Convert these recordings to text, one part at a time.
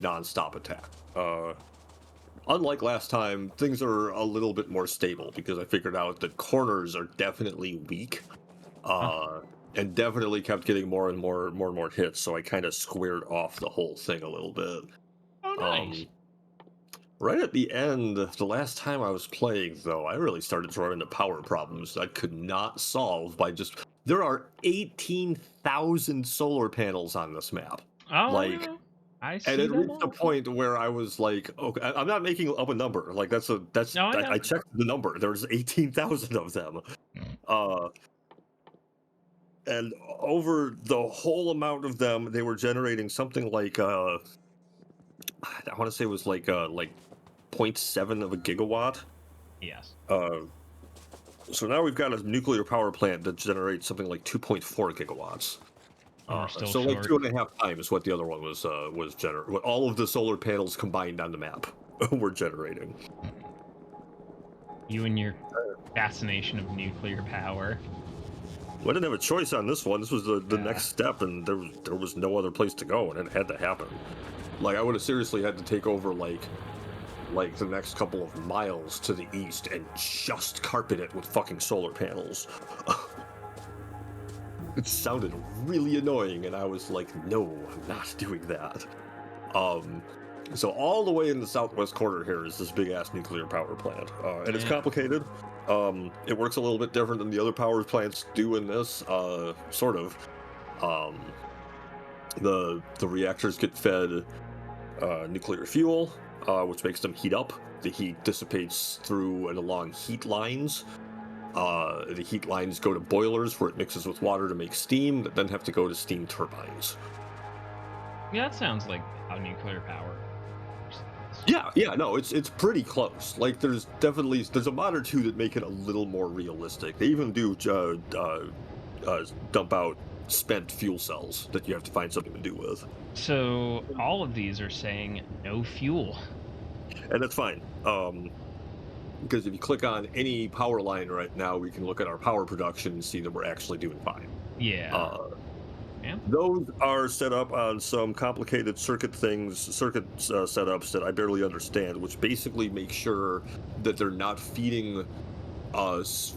non-stop attack. Unlike last time, things are a little bit more stable because I figured out that corners are definitely weak, Huh. uh, and definitely kept getting more and more hits. So I kind of squared off the whole thing a little bit. Oh, nice. Um, right at the end, the last time I was playing, though, I really started to run into power problems I could not solve by just. There are 18,000 solar panels on this map. Oh, Like, yeah. I and see it them reached a all. point where I was like, "Okay, I'm not making up a number. Like that's No, I know. I checked the number. There's 18,000 of them, uh, and over the whole amount of them, they were generating something like I want to say it was like point 0.7 of a gigawatt. Yes. Uh, so now we've got a nuclear power plant that generates something like 2.4 gigawatts. And we're still So like short. 2.5 times what the other one was what all of the solar panels combined on the map were generating. You and your fascination of nuclear power. Well, I didn't have a choice on this one. This was the Yeah. next step, and there was no other place to go, and it had to happen. Like I would have seriously had to take over like the next couple of miles to the east and just carpet it with fucking solar panels. It sounded really annoying, and I was like, no, I'm not doing that. Um, so all the way in the southwest corner here is this big ass nuclear power plant, and it's Yeah. complicated. It works a little bit different than the other power plants do in this, sort of. Um, the reactors get fed nuclear fuel, which makes them heat up. The heat dissipates through and along heat lines. The heat lines go to boilers where it mixes with water to make steam that then have to go to steam turbines. Yeah, that sounds like how nuclear power works. Yeah, no, it's pretty close. Like, there's a mod or two that make it a little more realistic. They even do dump out spent fuel cells that you have to find something to do with, So all of these are saying no fuel. and that's fine. Because if you click on any power line right now, we can look at our power production and see that we're actually doing fine. Yeah. Uh, Yeah. those are set up on some complicated circuit setups that I barely understand, which basically make sure that they're not feeding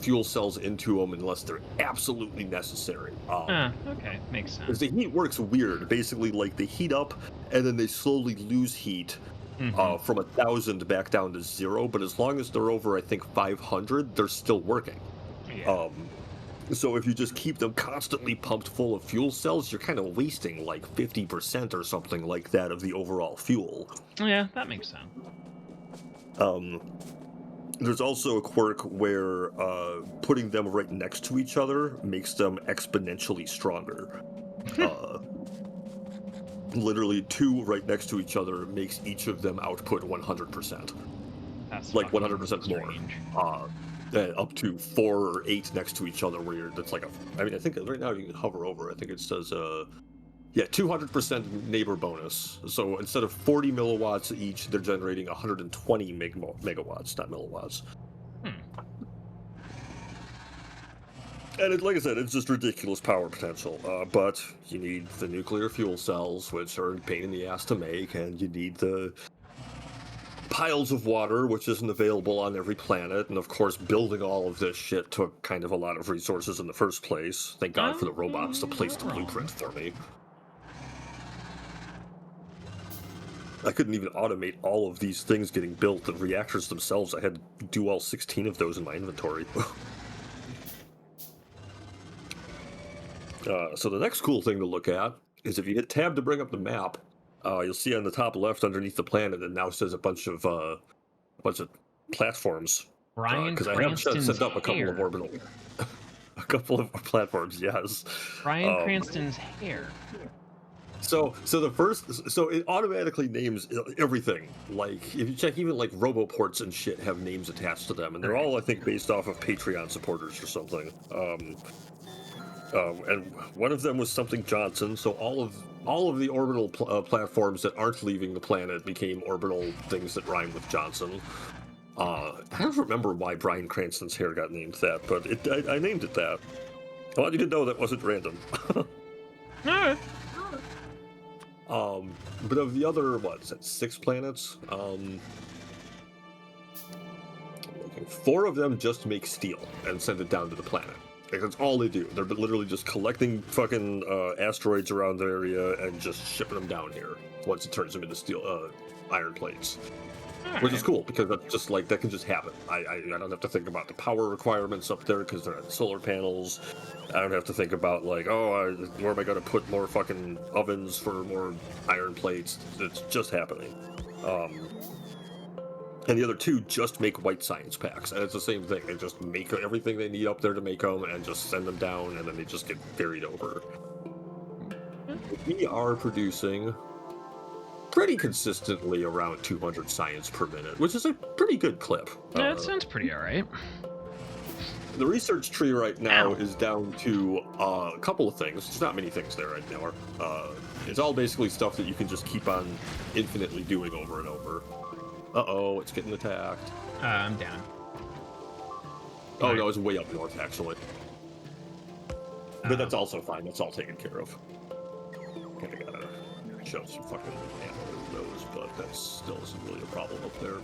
fuel cells into them unless they're absolutely necessary. Okay. Makes Because sense. the heat works weird. Basically, like they heat up and then they slowly lose heat Mm-hmm. from 1,000 back down to 0. But as long as they're over, I think 500, they're still working. Yeah. Um, so if you just keep them constantly pumped full of fuel cells, you're kind of wasting like 50% or something like that of the overall fuel. Yeah, that makes sense. Um, There's also a quirk where putting them right next to each other makes them exponentially stronger. Uh, Literally, two right next to each other makes each of them output 100%, That's like fucking 100% more. strange. Up to 4 or 8 next to each other, where that's like a. I mean, I think right now you can hover over. I think it says yeah, 200% neighbor bonus. So instead of 40 milliwatts each, they're generating 120 megawatts, not milliwatts. Hmm. And like I said, it's just ridiculous power potential. But you need the nuclear fuel cells, which are a pain in the ass to make, and you need the piles of water, which isn't available on every planet. And of course, building all of this shit took kind of a lot of resources in the first place. Thank God for the robots to You're place not the blueprint wrong. for me. I couldn't even automate all of these things getting built. The reactors themselves, I had to do all 16 of those in my inventory. So the next cool thing to look at is if you hit tab to bring up the map, you'll see on the top left underneath the planet it now says a bunch of platforms. Brian Because I have Cranston's set up a couple of hair. orbital, a couple of platforms. Yes. Brian Um, Cranston's hair. so it automatically names everything. Like if you check, even like roboports and shit have names attached to them, and they're Right. all I think based off of Patreon supporters or something. And one of them was something Johnson. So all of the orbital platforms that aren't leaving the planet became orbital things that rhyme with Johnson. I don't remember why Bryan Cranston's hair got named that, but I named it that. I want you to know that wasn't random. Alright. But of the other, what is that, 6 planets? Looking, 4 of them just make steel and send it down to the planet. Like, that's all they do. They're literally just collecting fucking asteroids around the area and just shipping them down here once it turns them into steel, iron plates. Which is Alright. cool because that's just like that can just happen. I don't have to think about the power requirements up there because they're on solar panels. I don't have to think about like, where am I going to put more fucking ovens for more iron plates? It's just happening. And the other 2 just make white science packs, and it's the same thing. They just make everything they need up there to make them, and just send them down, and then they just get ferried over. We are producing pretty consistently around 200 science per minute, which is a pretty good clip. Yeah, that sounds pretty alright. The research tree right now Ow. is down to a couple of things. There's not many things there right now. It's all basically stuff that you can just keep on infinitely doing over and over. Uh-oh, it's getting attacked. I'm down. Oh, no, it's way up north, actually. But that's also fine. That's all taken care of. Kinda gotta show some fucking nose, but that still isn't really a problem up there.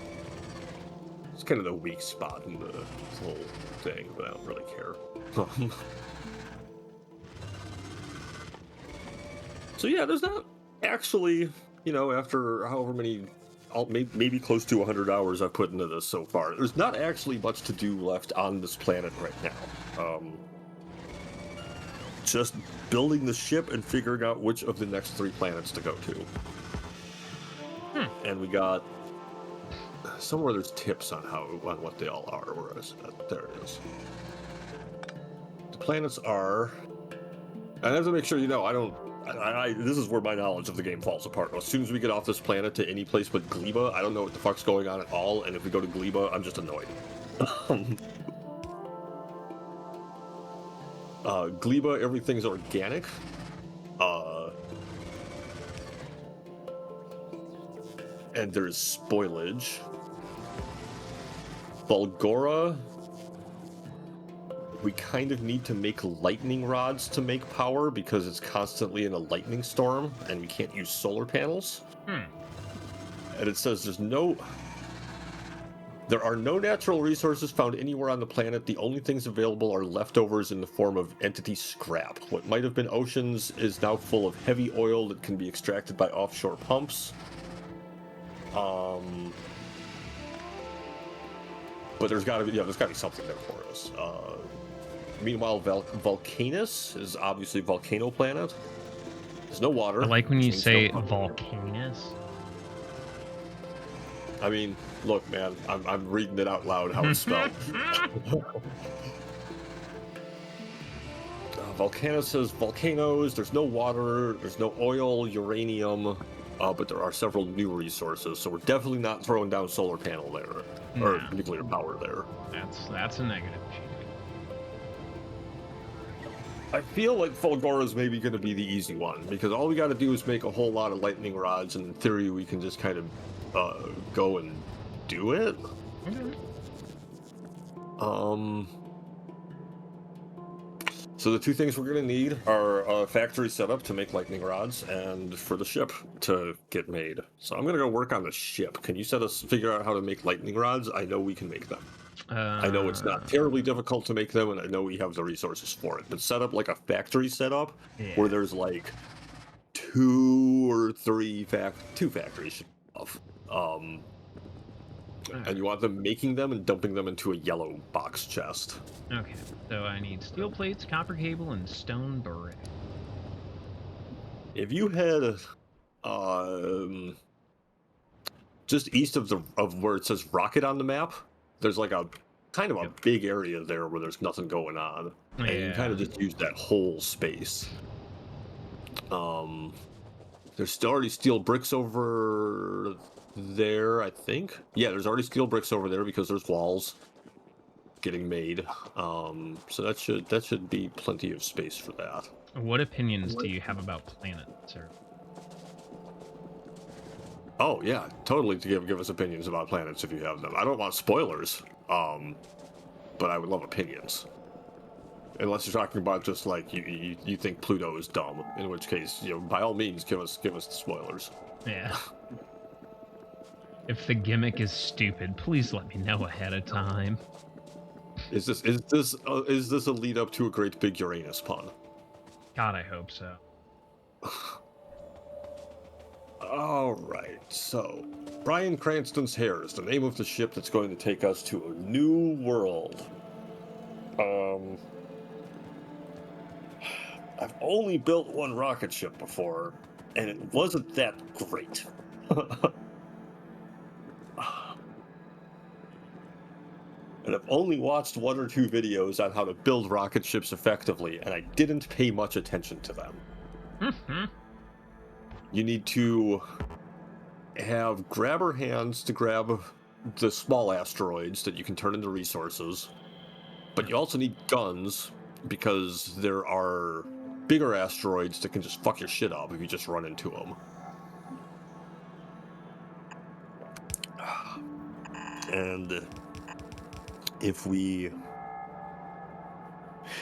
It's kind of the weak spot in the whole thing, but I don't really care. So yeah, there's not actually, after however many, maybe close to 100 hours I've put into this so far, there's not actually much to do left on this planet right now. Just building the ship and figuring out which of the next 3 planets to go to. And we got somewhere there's tips on what they all are. Where is that? There it is. The planets are. I have to make sure this is where my knowledge of the game falls apart. As soon as we get off this planet to any place but Gleba, I don't know what the fuck's going on at all. And if we go to Gleba, I'm just annoyed. Gleba, everything's organic. And there's spoilage. Bulgora, we kind of need to make lightning rods to make power because it's constantly in a lightning storm and we can't use solar panels. And it says there are no natural resources found anywhere on the planet. The only things available are leftovers in the form of entity scrap. What might have been oceans is now full of heavy oil that can be extracted by offshore pumps. But there's got to be something there for us. Meanwhile, Vulcanus is obviously a volcano planet. There's no water. I like when you say Volcanus. I mean, look, man, I'm reading it out loud how it's spelled. Vulcanus says volcanoes. There's no water. There's no oil, uranium. But there are several new resources, so we're definitely not throwing down solar panel there, or nuclear power there. That's a negative. I feel like Fulgora is maybe going to be the easy one, because all we got to do is make a whole lot of lightning rods, and in theory we can just kind of go and do it. So the 2 things we're going to need are a factory setup to make lightning rods and for the ship to get made. So I'm going to go work on the ship. Can you figure out how to make lightning rods? I know we can make them. I know it's not terribly difficult to make them, and I know we have the resources for it. But set up like a factory setup where there's like 2 or 3 2 factories of and you want them making them and dumping them into a yellow box chest. Okay, so I need steel plates, copper cable, and stone brick. If you had just east of where it says rocket on the map, there's like a kind of a big area there where there's nothing going on. And you can kind of just use that whole space. There's still already steel bricks over there, I think. Yeah, there's already steel bricks over there because there's walls getting made. So that should be plenty of space for that. What opinions do you have about planet, sir? Oh yeah, totally. To give us opinions about planets if you have them. I don't want spoilers, but I would love opinions. Unless you're talking about just like you think Pluto is dumb, in which case, by all means, give us the spoilers. Yeah. If the gimmick is stupid, please let me know ahead of time. Is this a lead up to a great big Uranus pun? God, I hope so. All right, so Bryan Cranston's Hair is the name of the ship that's going to take us to a new world. I've only built one rocket ship before, and it wasn't that great. And I've only watched 1 or 2 videos on how to build rocket ships effectively, and I didn't pay much attention to them. You need to have grabber hands to grab the small asteroids that you can turn into resources, but you also need guns because there are bigger asteroids that can just fuck your shit up if you just run into them. And if we...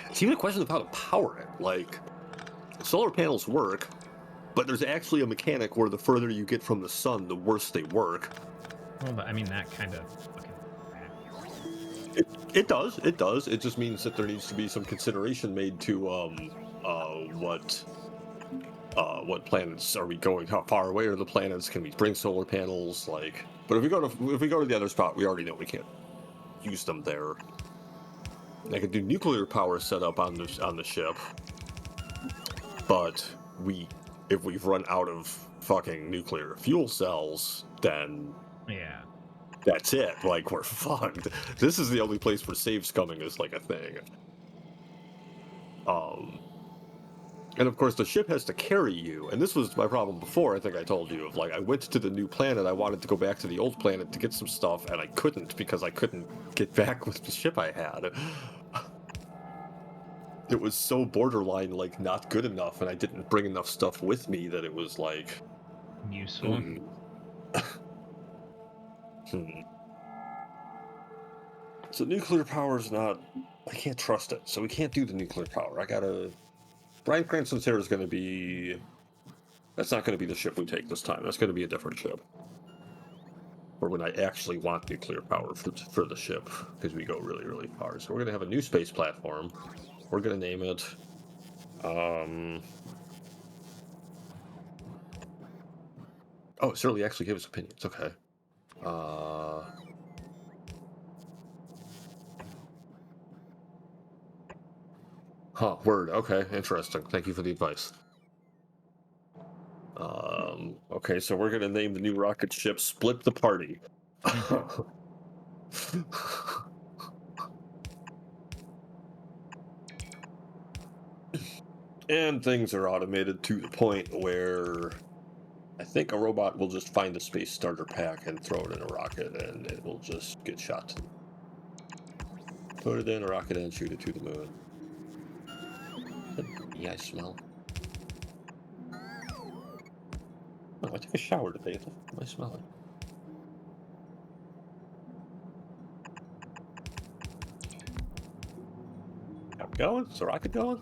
It's even a question of how to power it. Like, solar panels work, but there's actually a mechanic where the further you get from the sun, the worse they work. Well, I mean, that kind of fucking... It does. It just means that there needs to be some consideration made to what planets are we going? How far away are the planets? Can we bring solar panels? Like, but if we go to the other spot, we already know we can't use them there. I could do nuclear power setup on the ship, but if we've run out of fucking nuclear fuel cells, then Yeah. that's it. Like, we're fucked. This is the only place where save scumming is like a thing. And of course the ship has to carry you, and this was my problem before. I think I told you of, like, I went to the new planet, I wanted to go back to the old planet to get some stuff, and I couldn't because I couldn't get back with the ship I had. It was so borderline, like, not good enough, and I didn't bring enough stuff with me that it was like Useful. So nuclear power is not... I can't trust it, so we can't do the nuclear power. Bryan Cranston's Hair is going to be... That's not going to be the ship we take this time. That's going to be a different ship. Or when I actually want nuclear power for the ship, because we go really, really far. So we're going to have a new space platform. We're going to name it... Oh, Shirley actually gave us opinions. Okay. Word. Okay, interesting. Thank you for the advice. Okay, so we're gonna name the new rocket ship Split the Party. And things are automated to the point where I think a robot will just find a space starter pack and throw it in a rocket, and it will just get shot. Put it in a rocket and shoot it to the moon. Yeah, I smell. Oh, I took a shower today. What am I smelling? Got it going? Is the rocket going?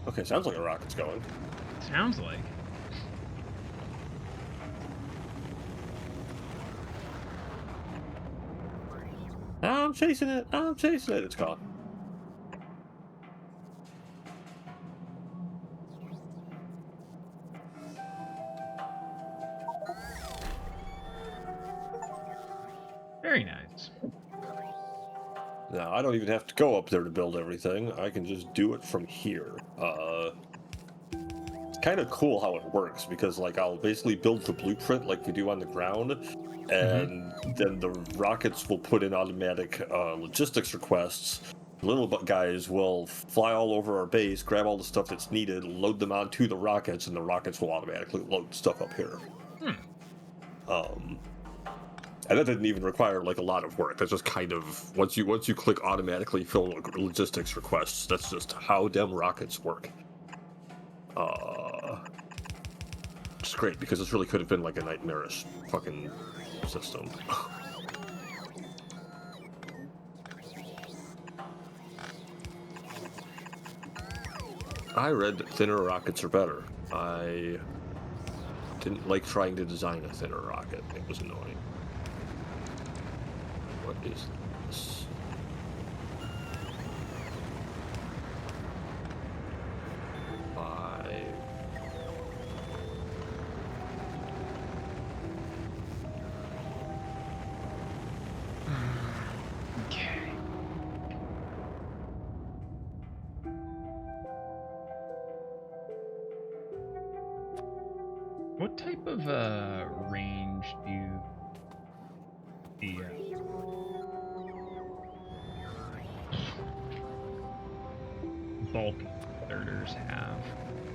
Okay, sounds like a rocket's going. Sounds like. I'm chasing it. It's gone. Very nice. Now, I don't even have to go up there to build everything. I can just do it from here. It's kind of cool how it works, because, like, I'll basically build the blueprint like we do on the ground, and then the rockets will put in automatic logistics requests. Little guys will fly all over our base, grab all the stuff that's needed, load them onto the rockets, and the rockets will automatically load stuff up here. And that didn't even require, like, a lot of work. That's just kind of, once you click automatically fill logistics requests, that's just how them rockets work. It's great because this really could have been like a nightmarish fucking system. I read that thinner rockets are better. I didn't like trying to design a thinner rocket. It was annoying. What is this? Five. Okay. What type of range do the bulk inserters have?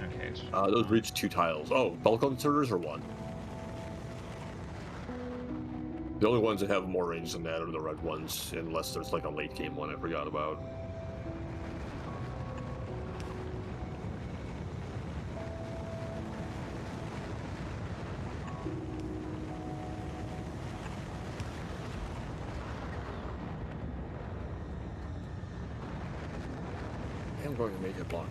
Okay, it's just Those one. reach 2 tiles. Oh, bulk inserters are 1. The only ones that have more range than that are the red ones, unless there's like a late game one I forgot about. I'm going to make it longer.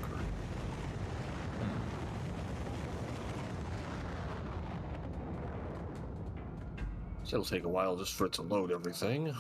So it'll take a while just for it to load everything.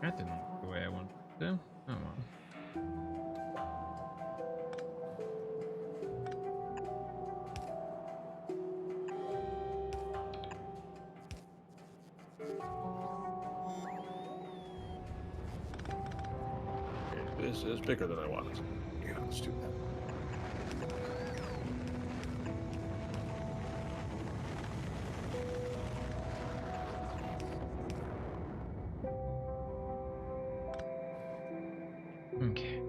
That didn't work the way I wanted it to. Oh well. Okay, this is bigger than I wanted. Yeah, let's do that. Okay.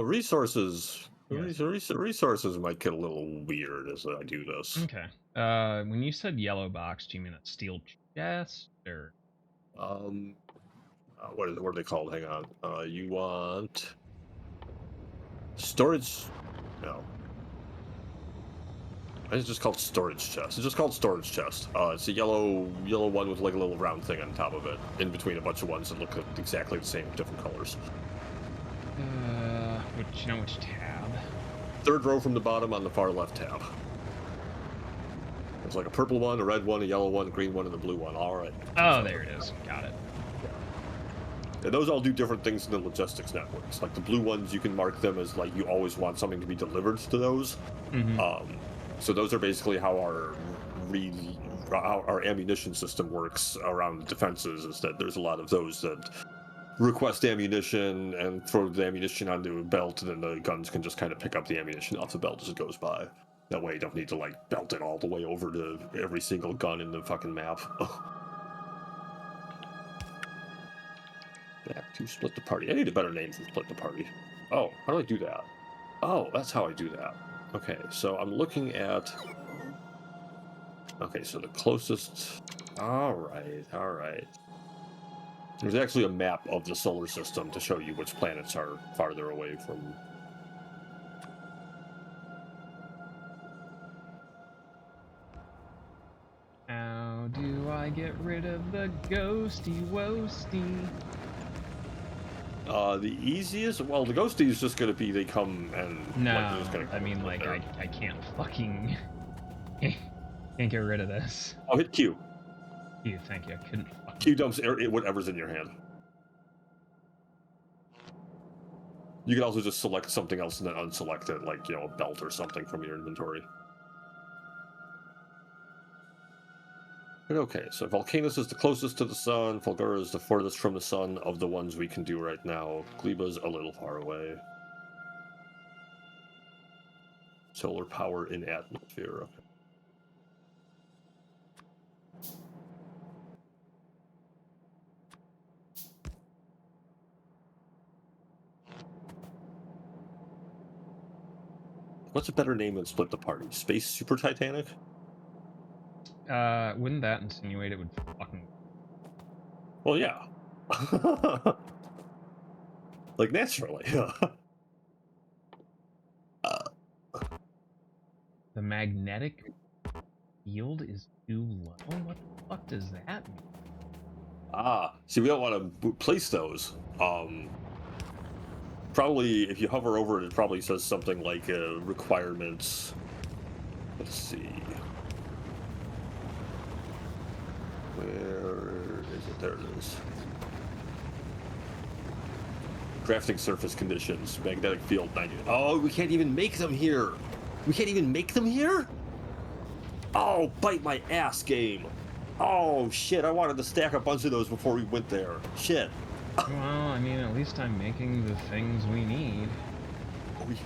Resources. Yes. Resources might get a little weird as I do this. Okay. When you said yellow box, do you mean a steel chest or? Um, what are they called? Hang on. You want storage? No, it's just called storage chest. It's just called storage chest. It's a yellow one with like a little round thing on top of it, in between a bunch of ones that look exactly the same, different colors. Which tab? Third row from the bottom on the far left tab. There's like a purple one, a red one, a yellow one, a green one, and a blue one. All right. Oh, So, there it is. Got it. and those all do different things in the logistics networks. Like the blue ones, you can mark them as like you always want something to be delivered to those. Mm-hmm. So those are basically how our ammunition system works around the defenses. Is that there's a lot of those that request ammunition and throw the ammunition onto a belt, and then the guns can just kind of pick up the ammunition off the belt as it goes by. That way, you don't need to like belt it all the way over to every single gun in the fucking map. Back to split the party. I need a better name for split the party. Oh, how do I do that? Oh, that's how I do that. Okay, so I'm looking at. Okay, so the closest. All right, all right. There's actually a map of the solar system to show you which planets are farther away from. How do I get rid of the ghosty woasty. The easiest, well, the ghosty is just gonna be they come and like they're just No, gonna I come mean, right like, there. I can't fucking... can't get rid of this. I'll hit Q. Thank you. I couldn't fucking... Q dumps whatever's in your hand. You can also just select something else and then unselect it, like, a belt or something from your inventory. But okay, so Volcanus is the closest to the sun, Fulgura is the furthest from the sun of the ones we can do right now. Gleba's a little far away. Solar power in atmosphere, okay. What's a better name than Split the Party? Space Super Titanic? Wouldn't that insinuate it would fucking... Well, yeah. Like, naturally. The magnetic field is too low? What the fuck does that mean? See, we don't want to place those. Probably, if you hover over it, it probably says something like requirements. Let's see. Where is it? There it is. Drafting surface conditions, magnetic field 90. Oh, we can't even make them here. We can't even make them here? Oh, bite my ass, game. Oh, shit, I wanted to stack a bunch of those before we went there. Shit. Well, I mean, at least I'm making the things we need. Oh, yeah.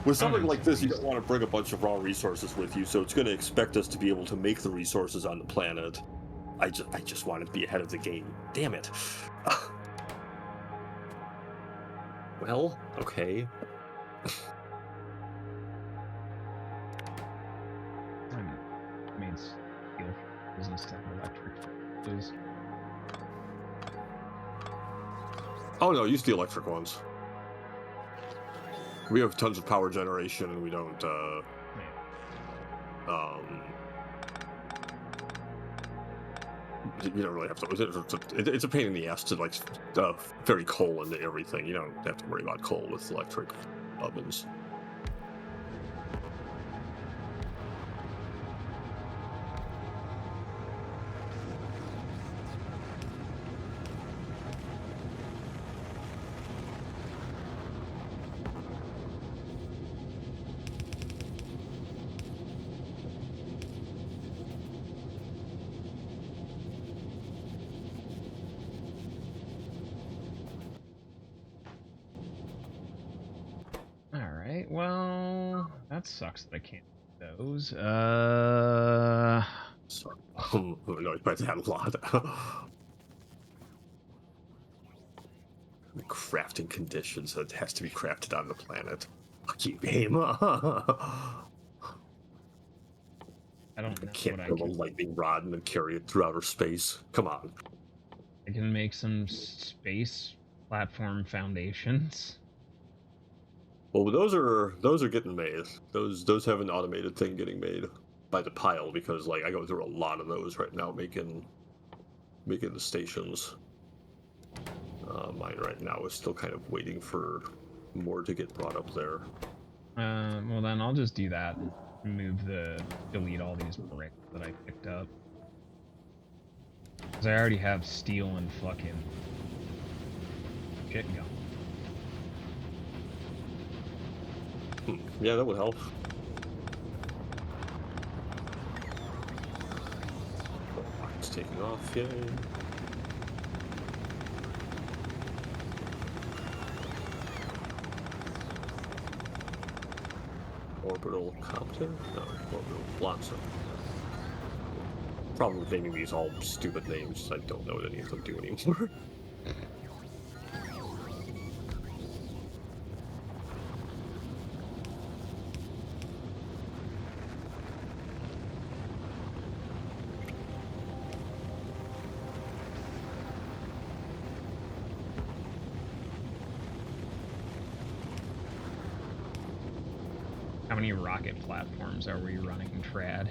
With something like this, you don't want to bring a bunch of raw resources with you, so it's going to expect us to be able to make the resources on the planet. I just want to be ahead of the game. Damn it. Well, okay. I made steel business to have electric fences. Oh no, use the electric ones. We have tons of power generation, and we don't. You don't really have to. It's a pain in the ass to like ferry coal into everything. You don't have to worry about coal with electric ovens. Alright, well, that sucks that I can't do those. Sorry. No, you might have a lot. The crafting conditions that has to be crafted on the planet. Fuck you, game. I don't know Can't what I build a can... lightning rod and then carry it through outer space. Come on. I can make some space platform foundations. Well, those are getting made. Those have an automated thing getting made by the pile, because like I go through a lot of those right now making the stations. Mine right now is still kind of waiting for more to get brought up there. Well then I'll just do that and delete all these bricks that I picked up. Because I already have steel and fucking shit going. Yeah, that would help. It's taking off, yay. Orbital copter? No, orbital blossom. Problem with naming these all stupid names, I don't know what any of them do anymore. How many rocket platforms are we running, Trad?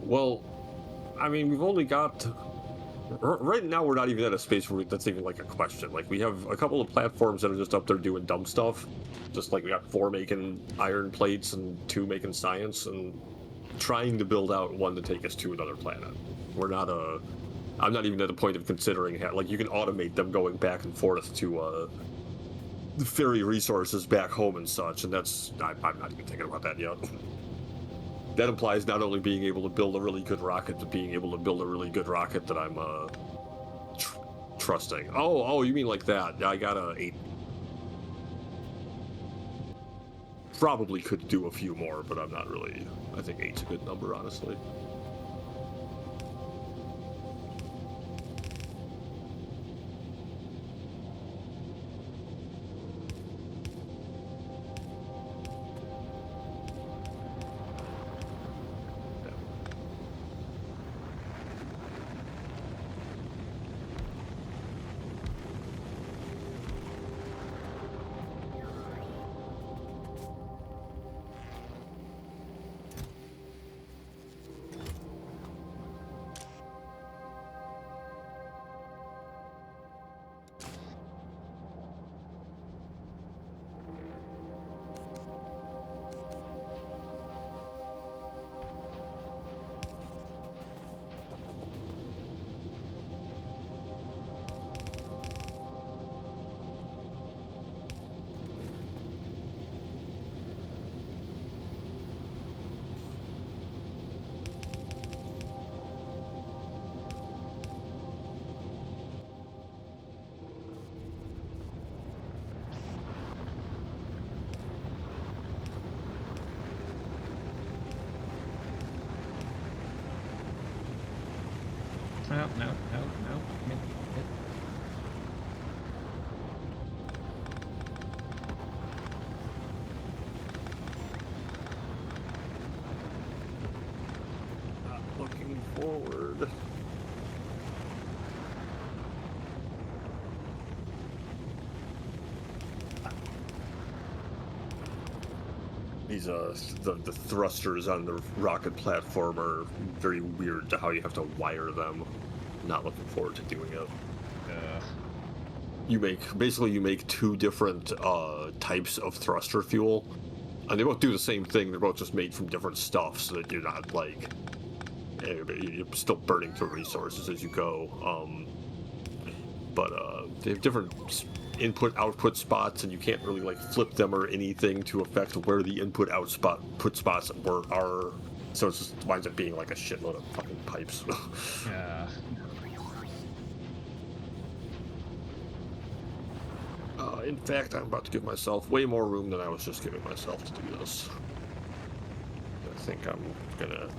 Well, I mean, we've only got right now. We're not even at a space where that's even like a question. Like we have a couple of platforms that are just up there doing dumb stuff. Just like we got 4 making iron plates and 2 making science, and trying to build out one to take us to another planet. We're not I'm not even at the point of considering like you can automate them going back and forth to ferry resources back home and such, and I'm not even thinking about that yet. That implies not only being able to build a really good rocket, but being able to build a really good rocket that I'm tr- trusting. Oh, you mean like that? I got a 8. Probably could do a few more, but I'm not really. I think 8's a good number, honestly. No, no, no, no. Not looking forward. These the thrusters on the rocket platform are very weird to how you have to wire them. Not looking forward to doing it. You make 2 different types of thruster fuel, and they both do the same thing. They're both just made from different stuff, so that you're not like you're still burning through resources as you go. But they have different input output spots, and you can't really like flip them or anything to affect where the input output spots are. So it just winds up being like a shitload of fucking pipes. Yeah. In fact, I'm about to give myself way more room than I was just giving myself to do this. I think I'm gonna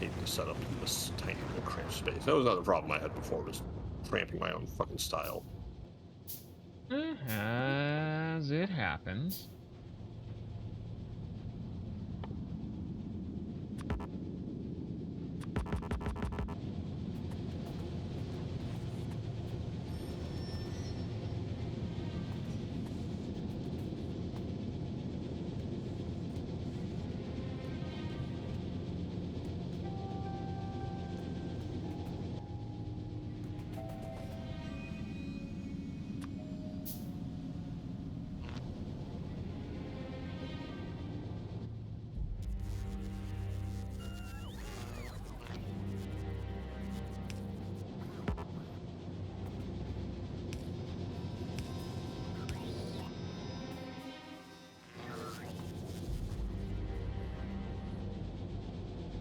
need to set up in this tiny little cramped space. That was another problem I had before, was cramping my own fucking style. As it happens.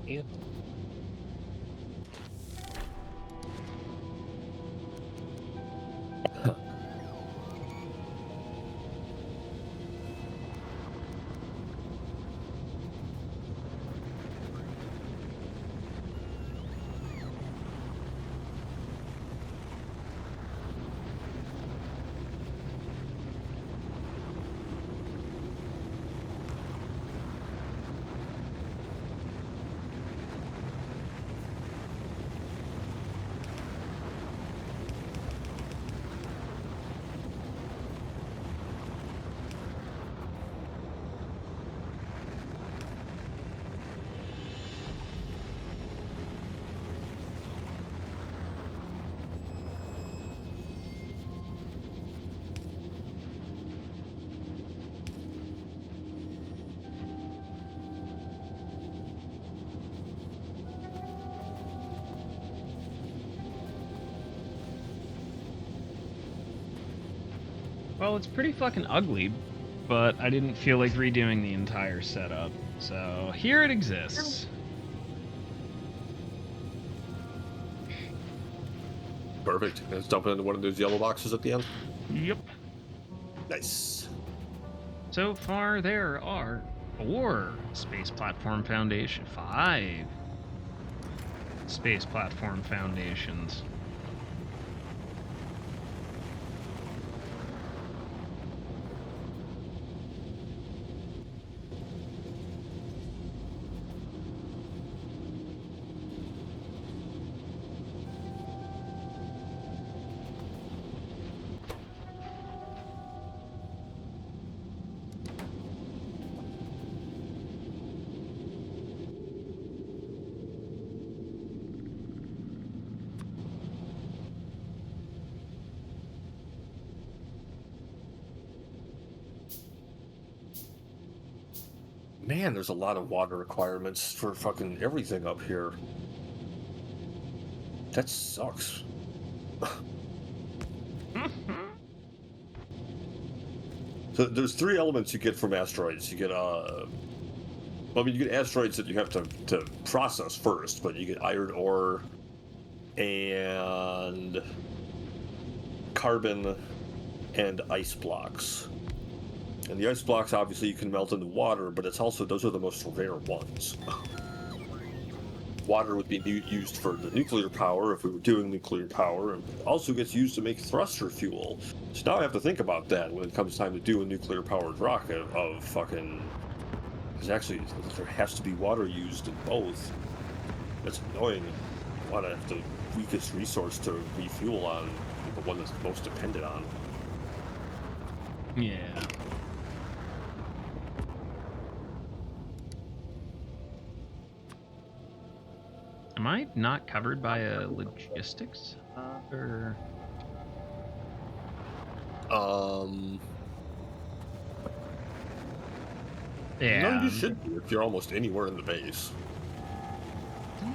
Yeah. Well, it's pretty fucking ugly, but I didn't feel like redoing the entire setup. So here it exists. Perfect. Let's dump it into one of those yellow boxes at the end. Yep. Nice. So far, there are 4 Space Platform Foundation, 5 Space Platform Foundations. Man, there's a lot of water requirements for fucking everything up here. That sucks. So there's 3 elements you get from asteroids. You get well, I mean, you get asteroids that you have to process first, but you get iron ore and carbon and ice blocks. And the ice blocks, obviously, you can melt into water, but it's also, those are the most rare ones. Water would be used for the nuclear power if we were doing nuclear power, and it also gets used to make thruster fuel. So now I have to think about that when it comes time to do a nuclear powered rocket of fucking. Because actually, there has to be water used in both. That's annoying. I want to have the weakest resource to refuel on, the one that's most dependent on. Yeah. Am I not covered by a logistics hub, or? No, Yeah. you should be if you're almost anywhere in the base.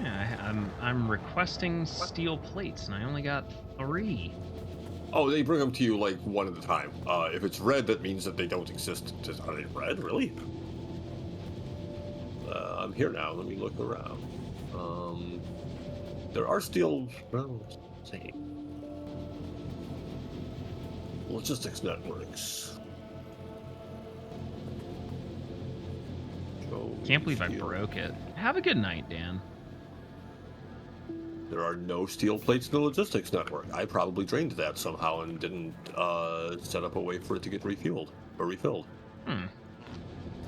Yeah, I'm requesting steel plates, and I only got 3. Oh, they bring them to you like one at a time. If it's red, that means that they don't exist. Are they red? Really? I'm here now. Let me look around. There are steel. Well, let's see. Logistics networks. Can't believe I broke it. Have a good night, Dan. There are no steel plates in the logistics network. I probably drained that somehow and didn't set up a way for it to get refueled or refilled.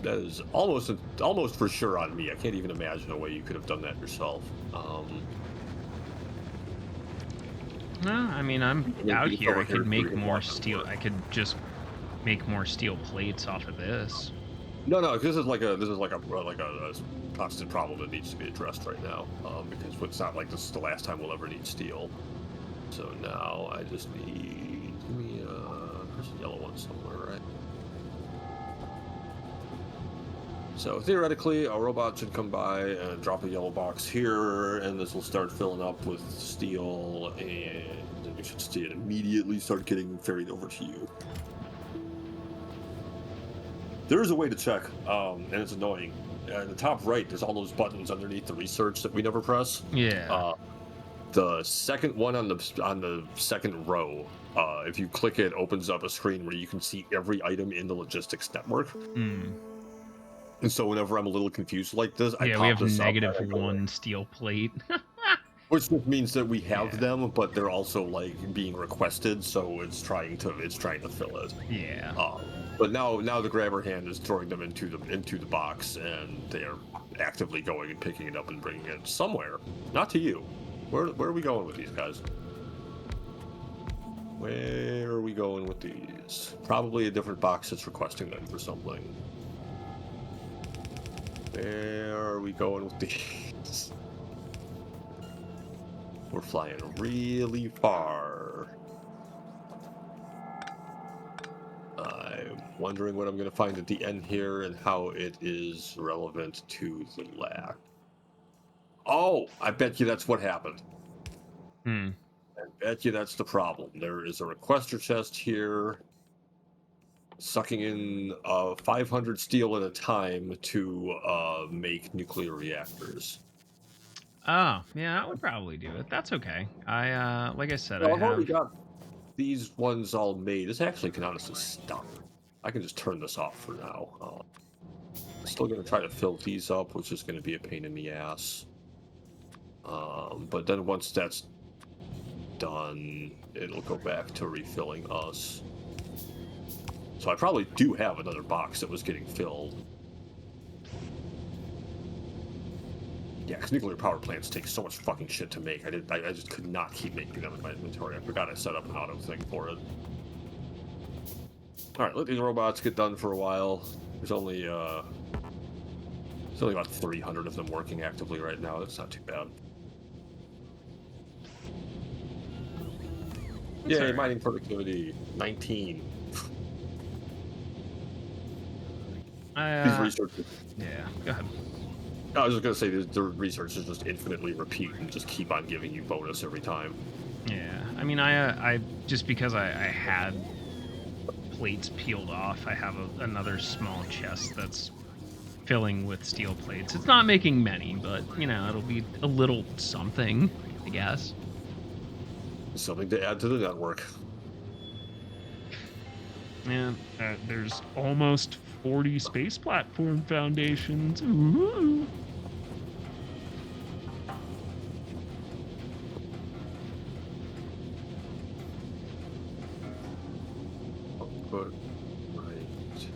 That is almost for sure on me. I can't even imagine a way you could have done that yourself. No, I mean, I'm out here. I could make more steel. Network. I could just make more steel plates off of this. No, this is like a constant problem that needs to be addressed right now. Because it's not like this is the last time we'll ever need steel. So now I just need. Give me there's a yellow one somewhere, right? So theoretically, a robot should come by and drop a yellow box here, and this will start filling up with steel, and then you should see it immediately start getting ferried over to you. There is a way to check, and it's annoying. In the top right, there's all those buttons underneath the research that we never press. Yeah. The second one on the second row, if you click it, opens up a screen where you can see every item in the logistics network. And so whenever I'm a little confused like this, I pop we have this up. -1 steel plate. Which just means that we have them, but they're also like being requested, so it's trying to fill it. Yeah. But now the grabber hand is throwing them into the box, and they're actively going and picking it up and bringing it somewhere. Not to you. Where are we going with these guys? Where are we going with these? Probably a different box that's requesting them for something. Where are we going with these? We're flying really far. I'm wondering what I'm going to find at the end here and how it is relevant to the lack. Oh, I bet you that's what happened. I bet you that's the problem. There is a requester chest here. sucking in 500 steel at a time to make nuclear reactors. Oh, yeah, that would probably do it. That's okay. Like I said, Well, I I've already have. got these ones all made. This actually can honestly stop. I can just turn this off for now. Still going to try to fill these up, which is going to be a pain in the ass. But then once that's done, it'll go back to refilling us. So I probably do have another box that was getting filled. Yeah, because nuclear power plants take so much fucking shit to make. I just could not keep making them in my inventory. I forgot I set up an auto thing for it. All right, let these robots get done for a while. There's only about 300 of them working actively right now. That's not too bad. It's Yay, all right. mining productivity 19. I These researchers. yeah. Go ahead. I was just gonna say the research is just infinitely repeat and just keep on giving you bonus every time. Yeah. I mean, I just because I had plates peeled off, I have another small chest that's filling with steel plates. It's not making many, but it'll be a little something, I guess. Something to add to the network. And there's almost 40 space platform foundations. Ooh. But right.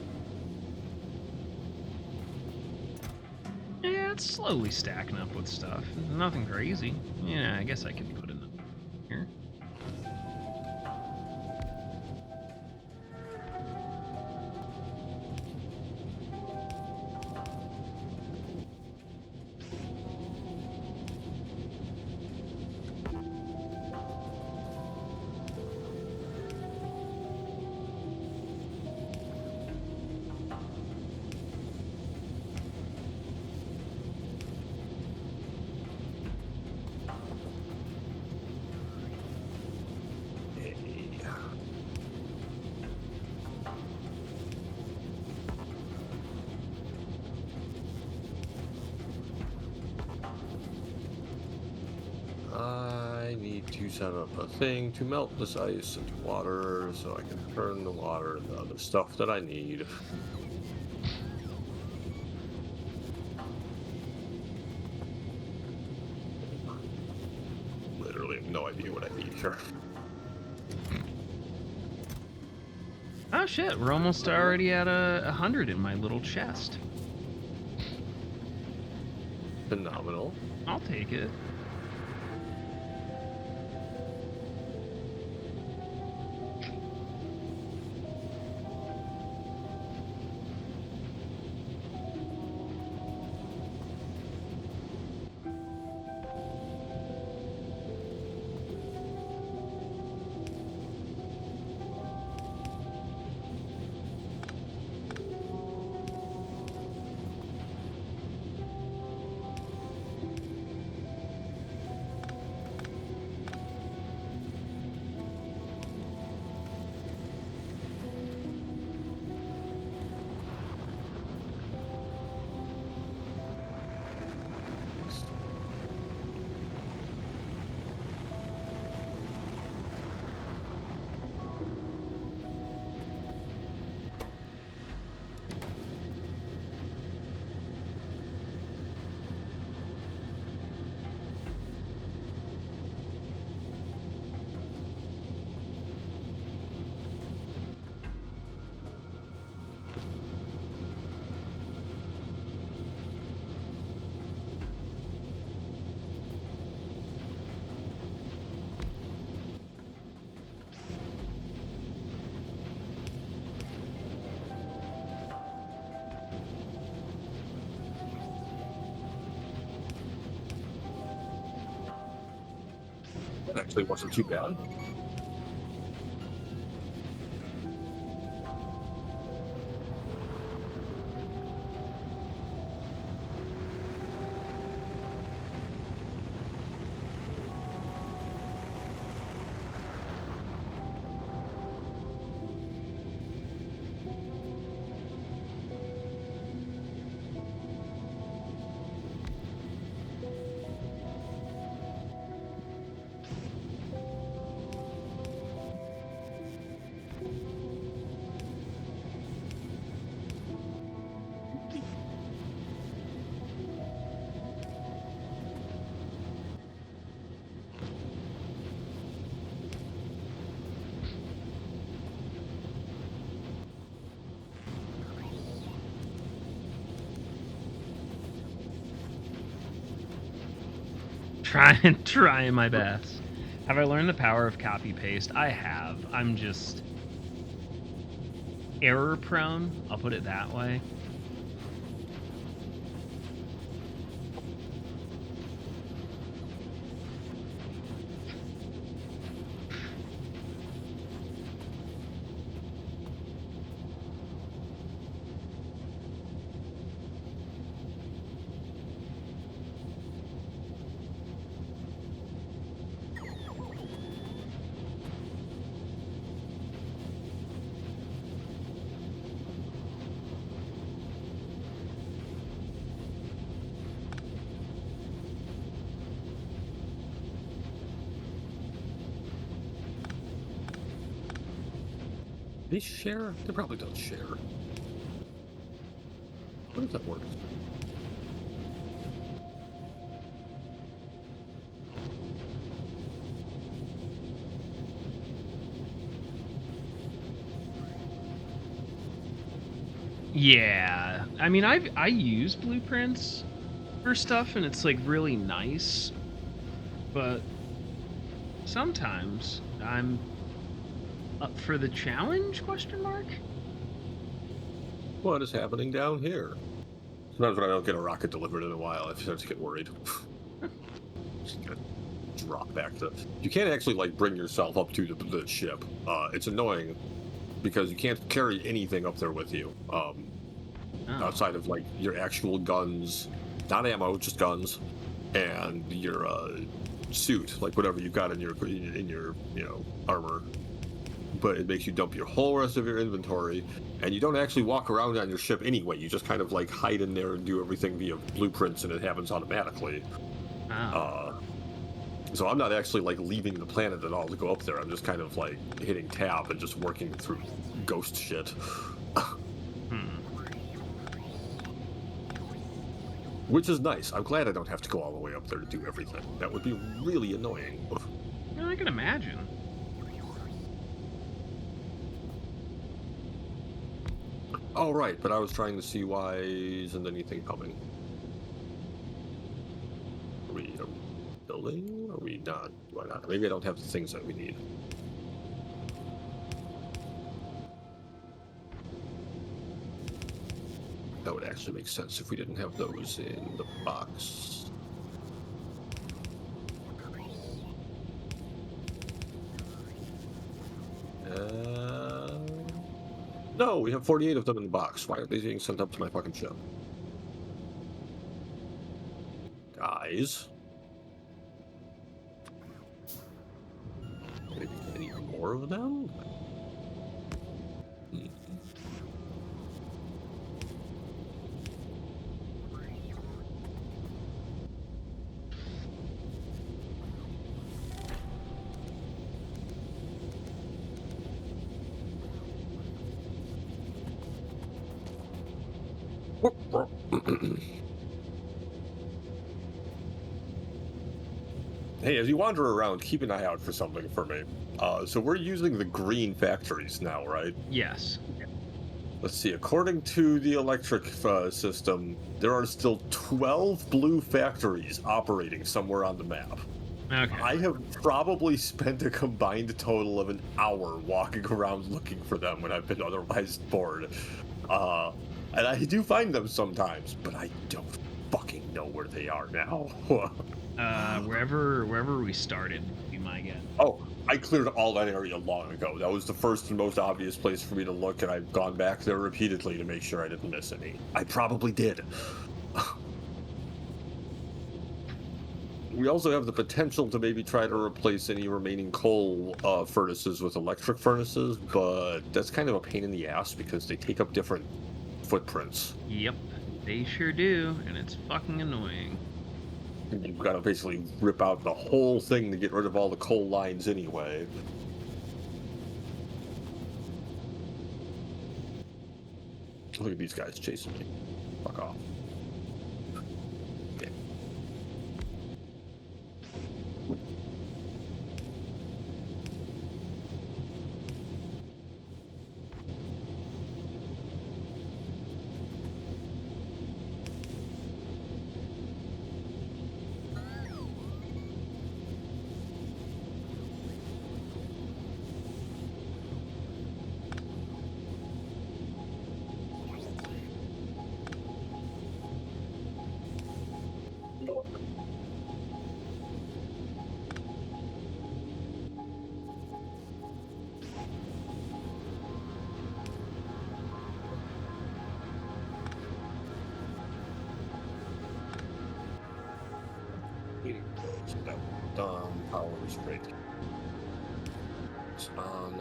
Yeah, it's slowly stacking up with stuff. Nothing crazy. Yeah, I guess I can put it here. Hey. I need to set up a thing to melt this ice into water so I can turn the water into other stuff that I need. Literally have no idea what I need here. Oh shit, we're almost already at 100 in my little chest. Phenomenal. I'll take it. That actually wasn't too bad. Trying my best. Have I learned the power of copy paste? I have. I'm just error prone. I'll put it that way. They share? They probably don't share. How does that work? Yeah, I mean, I use blueprints for stuff, and it's like really nice, but sometimes I'm up for the challenge? Question mark. What is happening down here? Sometimes when I don't get a rocket delivered in a while, I start to get worried. Just gonna drop back to. You can't actually like bring yourself up to the ship. It's annoying because you can't carry anything up there with you. Outside of like your actual guns, not ammo, just guns, and your suit, like whatever you've got in your armor. But it makes you dump your whole rest of your inventory, and you don't actually walk around on your ship anyway. You just kind of like hide in there and do everything via blueprints, and it happens automatically. So I'm not actually like leaving the planet at all to go up there. I'm just kind of like hitting tab and just working through ghost shit. Which is nice. I'm glad I don't have to go all the way up there to do everything. That would be really annoying. Well, I can imagine. Oh, right, but I was trying to see why isn't anything coming. Are we building? Are we not? Why not? Maybe I don't have the things that we need. That would actually make sense if we didn't have those in the box. No, we have 48 of them in the box. Why are they being sent up to my fucking ship? Guys. Maybe I need more of them? Hey, as you wander around, keep an eye out for something for me. So we're using the green factories now, right? Yes. Let's see. According to the electric system, there are still 12 blue factories operating somewhere on the map. Okay. I have probably spent a combined total of an hour walking around looking for them when I've been otherwise bored. And I do find them sometimes, but I don't fucking know where they are now. Wherever we started, be my guess. Oh, I cleared all that area long ago. That was the first and most obvious place for me to look, and I've gone back there repeatedly to make sure I didn't miss any. I probably did. We also have the potential to maybe try to replace any remaining coal furnaces with electric furnaces, but that's kind of a pain in the ass because they take up different footprints. Yep, they sure do, and it's fucking annoying. You've got to basically rip out the whole thing to get rid of all the coal lines anyway. Look at these guys chasing me. Fuck off. Okay. done. Power is great. It's on.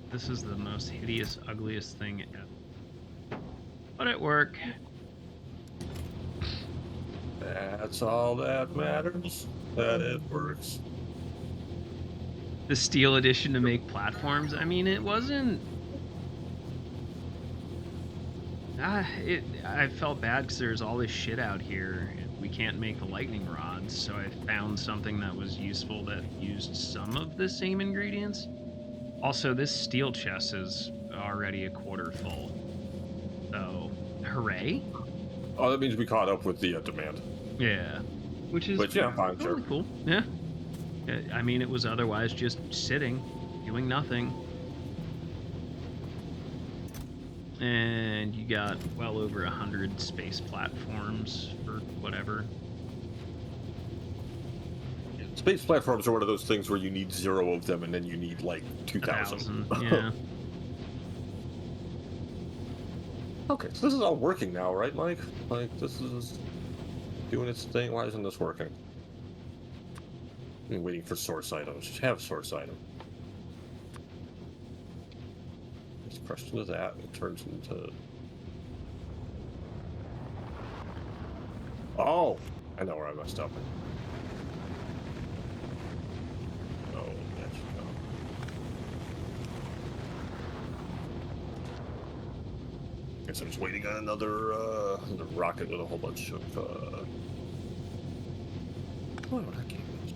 This is the most hideous, ugliest thing ever. But it worked. That's all that matters. That it works. The steel edition to make platforms. I mean, it wasn't. I felt bad because there's all this shit out here. We can't make the lightning rods, so I found something that was useful that used some of the same ingredients. Also, this steel chest is already a quarter full. So, hooray! Oh, that means we caught up with the demand. Yeah. Which is yeah, fine, totally sure. cool. Yeah. I mean, it was otherwise just sitting, doing nothing. And you got well over 100 space platforms for whatever. Space platforms are one of those things where you need 0 of them and then you need like 2,000. Yeah. Okay, so this is all working now, right, Mike? Like, this is doing its thing. Why isn't this working? I'm waiting for source items. Just have source item. Just crushed into that, and it turns into... Oh! I know where I messed up. Oh, that should go. Guess I'm just waiting on another rocket with a whole bunch of, Oh, that game is...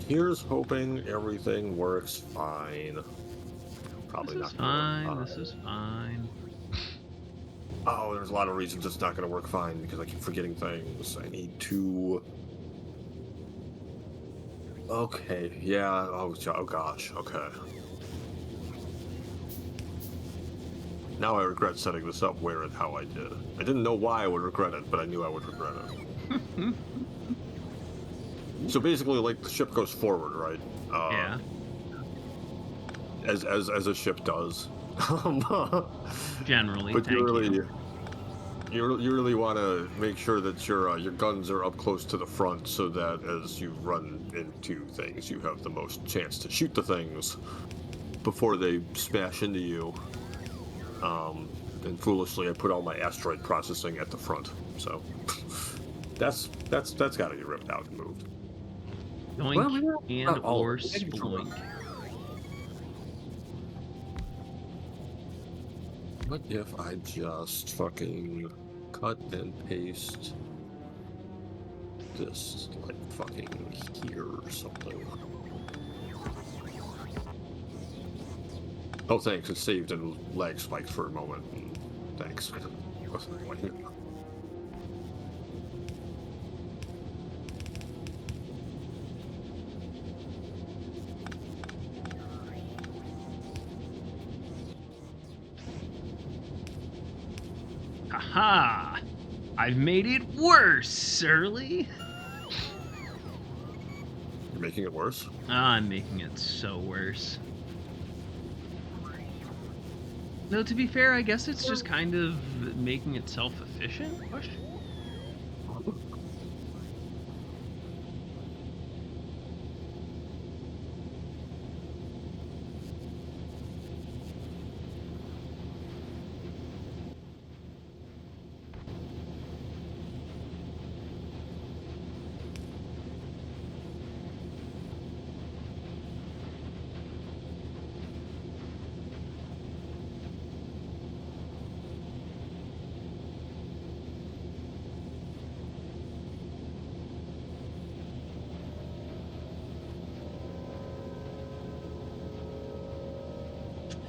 Here's hoping everything works fine. Probably This is not gonna fine. work This is fine. Oh, there's a lot of reasons it's not going to work fine because I keep forgetting things. I need to... Okay, yeah. Oh gosh, okay. Now I regret setting this up where and how I did. I didn't know why I would regret it, but I knew I would regret it. So basically, like, the ship goes forward, right? Yeah. As a ship does. Generally, but thank you. You really want to make sure that your guns are up close to the front, so that as you run into things, you have the most chance to shoot the things before they smash into you. And foolishly, I put all my asteroid processing at the front, so that's got to get ripped out and moved. Doink and or sploink. What if I just fucking... cut and paste this like fucking here or something. Oh, thanks. It saved and lag spiked for a moment. Thanks. Haha! I've made it worse, Early. You're making it worse? I'm making it so worse. No, to be fair, I guess it's just kind of making it self-efficient?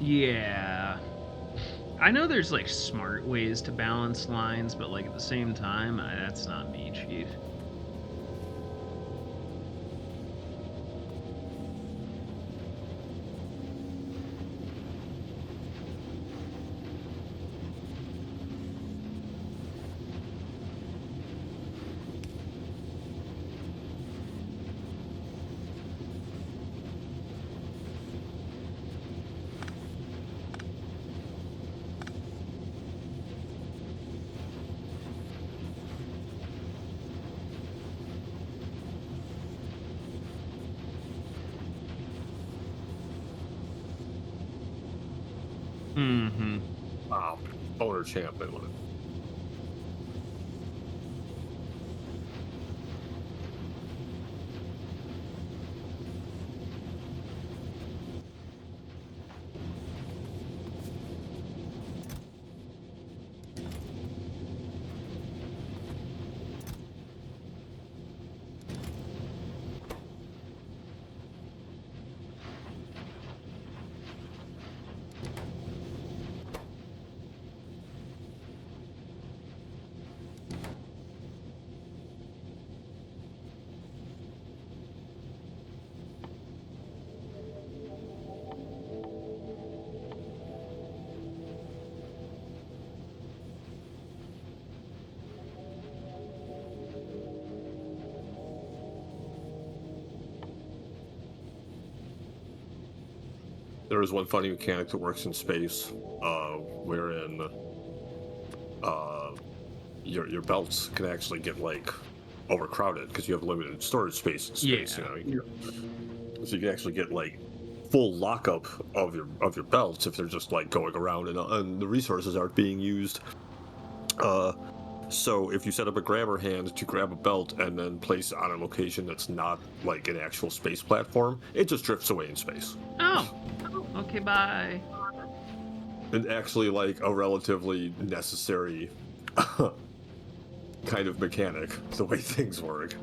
Yeah. I know there's like smart ways to balance lines, but like at the same time, that's not me, Chief. Mm-hmm. Wow. Owner champion with it. There is one funny mechanic that works in space, wherein your belts can actually get like overcrowded because you have limited storage space in space. Yeah. So you can actually get like full lockup of your belts if they're just like going around and the resources aren't being used. So if you set up a grabber hand to grab a belt and then place it on a location that's not like an actual space platform, it just drifts away in space. Oh. Okay, bye. And actually like a relatively necessary kind of mechanic, the way things work.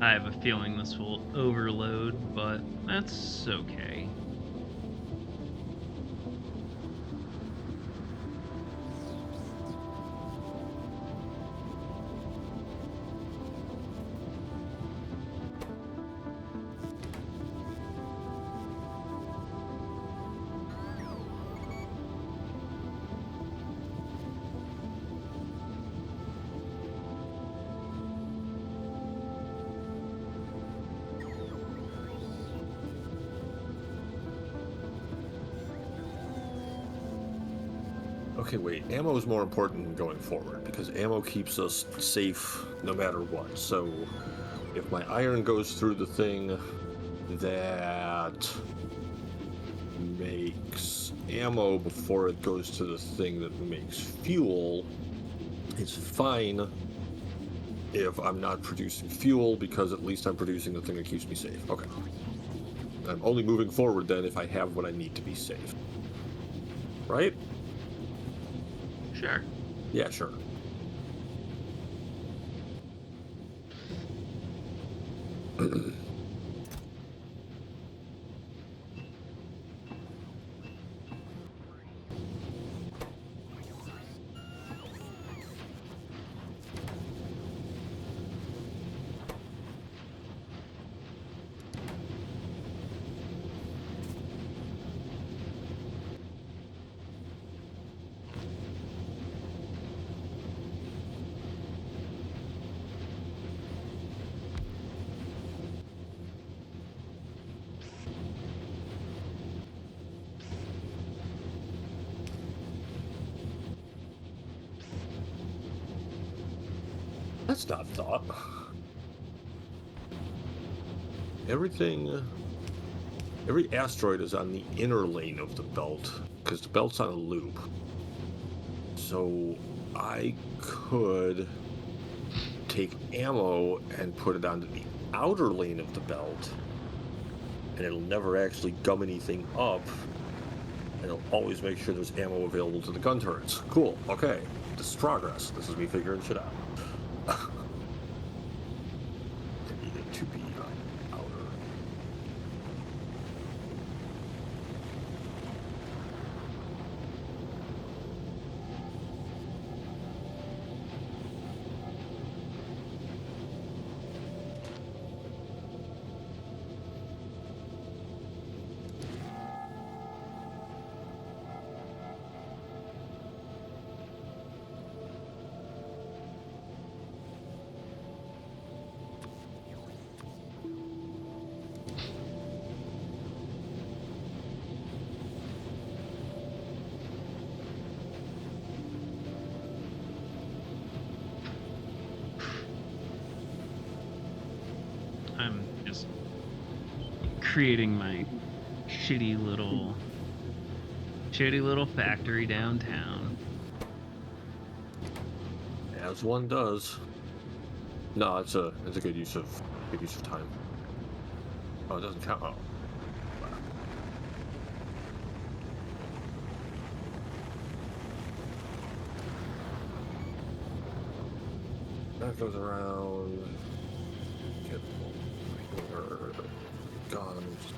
I have a feeling this will overload, but that's okay. Okay, wait. Ammo is more important going forward because ammo keeps us safe no matter what. So if my iron goes through the thing that makes ammo before it goes to the thing that makes fuel, it's fine if I'm not producing fuel because at least I'm producing the thing that keeps me safe. Okay. I'm only moving forward then if I have what I need to be safe. Right? Sure. Yeah, sure. That's not thought. Everything, every asteroid is on the inner lane of the belt because the belt's on a loop. So I could take ammo and put it onto the outer lane of the belt, and it'll never actually gum anything up, and it'll always make sure there's ammo available to the gun turrets. Cool. Okay. This is progress. This is me figuring shit out. I need it to be outer. I'm just creating my shitty little factory downtown. As one does. No, it's a good use of time. Oh, it doesn't count. Oh. That goes around. Get over. God, I'm just.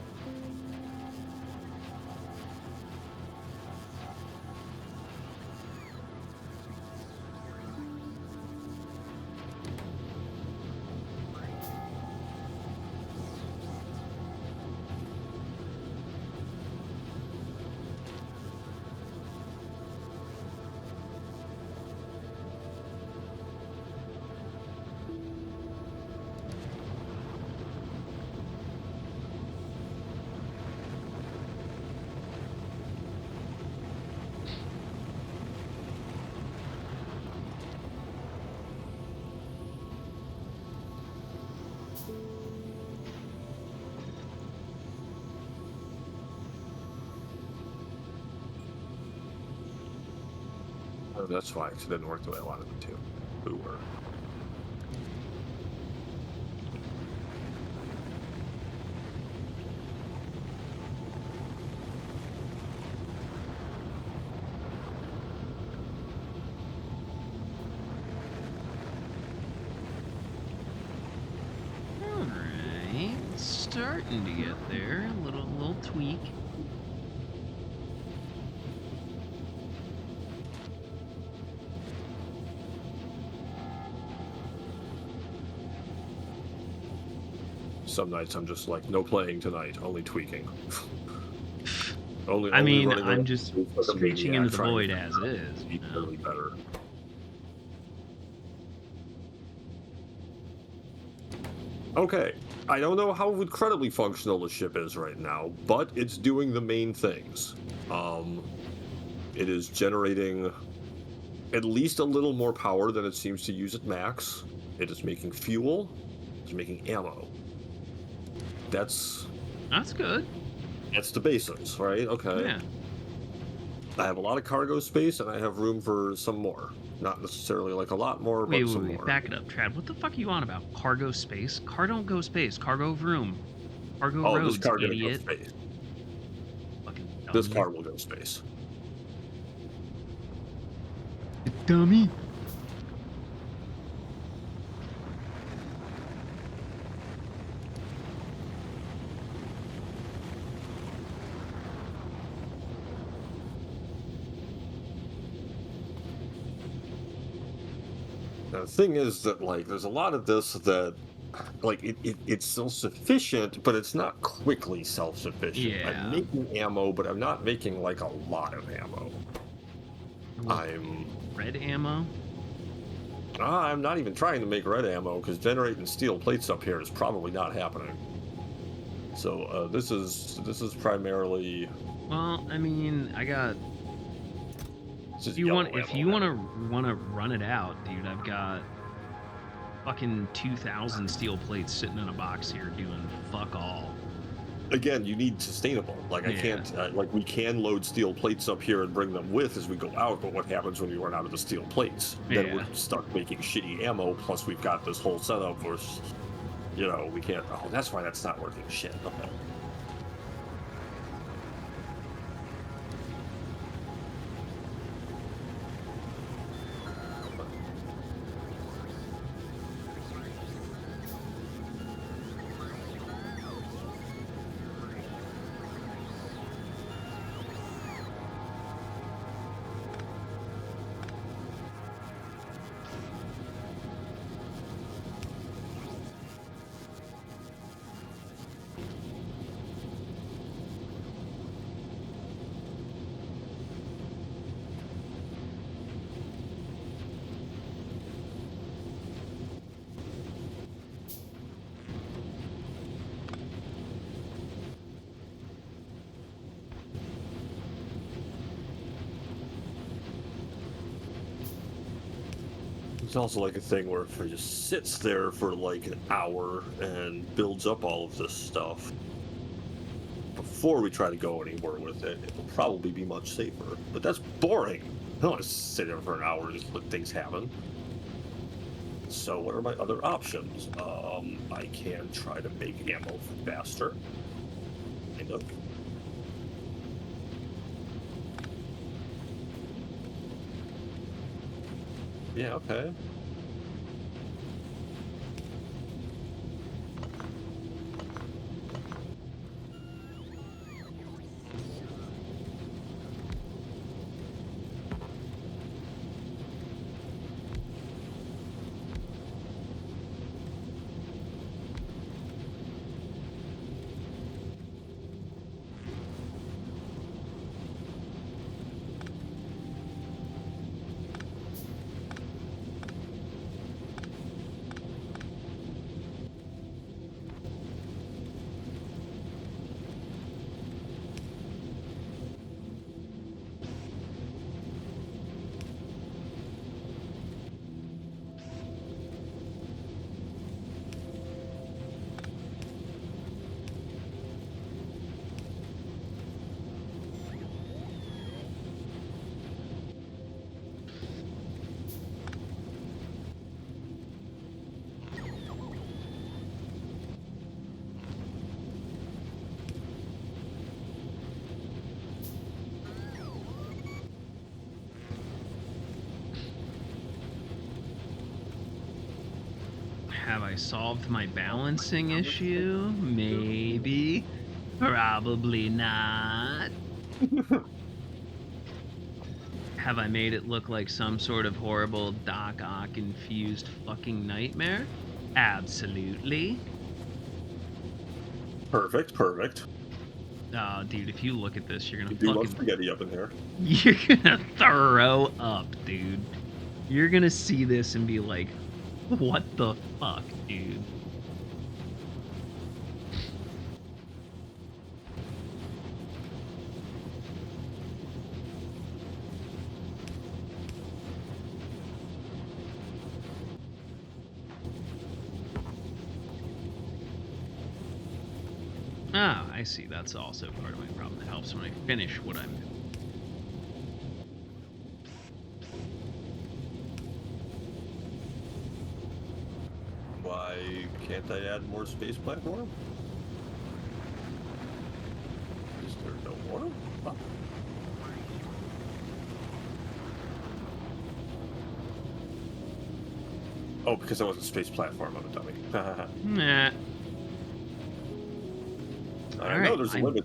Oh, that's why, 'cause it didn't work the way I wanted it to. Boomer. Hmm. starting to get there. A little tweak. Some nights I'm just like, no playing tonight, only tweaking. only I mean, running I'm around just like a screeching maniac into the trying to void figure as out is. be really better. Okay, I don't know how incredibly functional the ship is right now, but it's doing the main things. It is generating at least a little more power than it seems to use at max. It is making fuel. It's making ammo. That's That's good. the basics, right? Okay. Yeah. I have a lot of cargo space and I have room for some more. Not necessarily like a lot more, Wait, but wait, some wait. more. Back it up, Trad. What the fuck are you on about? Cargo space? Car don't go space. Cargo room. Cargo Oh, this roads, car gonna go idiot. space. Fucking This dummy. car will go space. Dummy. Now, the thing is that like there's a lot of this that like it's self-sufficient, but it's not quickly self-sufficient. I'm Yeah. making ammo, but I'm not making like a lot of ammo. Well, I'm red ammo? I'm not even trying to make red ammo because generating steel plates up here is probably not happening. So this is primarily Well, I mean, I got this is yellow if ammo you heavy. wanna run it out, dude, I've got fucking 2,000 steel plates sitting in a box here doing fuck all. Again, you need sustainable. Like I Yeah. can't like we can load steel plates up here and bring them with as we go out, but what happens when we run out of the steel plates? Then we're Yeah. stuck making shitty ammo. Plus, we've got this whole setup where we can't. Oh, that's why that's not working. Shit. Okay. It's also like a thing where if it just sits there for like an hour and builds up all of this stuff before we try to go anywhere with it, it'll probably be much safer. But that's boring. I don't want to sit there for an hour and just let things happen. So what are my other options? I can try to make ammo faster. Kind of. Yeah, okay. Have I solved my balancing issue? Maybe. Probably not. Have I made it look like some sort of horrible Doc Ock infused fucking nightmare? Absolutely. Perfect, perfect. Oh, dude, if you look at this, you're You gonna do love fucking spaghetti up in here. you're gonna throw up, dude. You're gonna see this and be like, what the fuck, dude? Ah, I see. That's also part of my problem. It helps when I finish what I'm doing. Why can't I add more space platform? Is there no more? Huh. Oh, because I wasn't space platform, I'm a dummy. Nah. I All know right. there's a limit.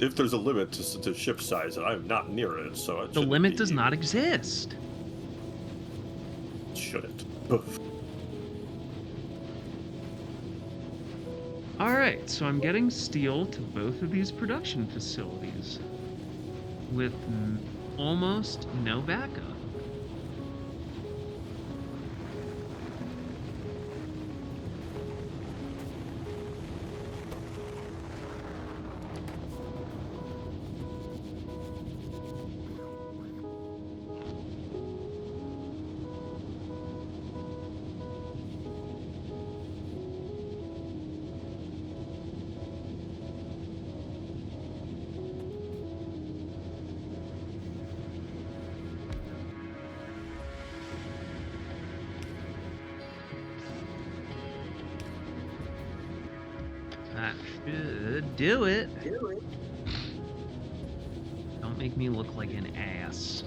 If there's a limit to ship size, and I'm not near it, so it The shouldn't limit be. does not exist. Shouldn't. Ugh. All right. So I'm getting steel to both of these production facilities with almost no backup. That should do it. Don't make me look like an ass.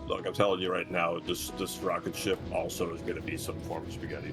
Look, I'm telling you right now, this rocket ship also is going to be some form of spaghetti.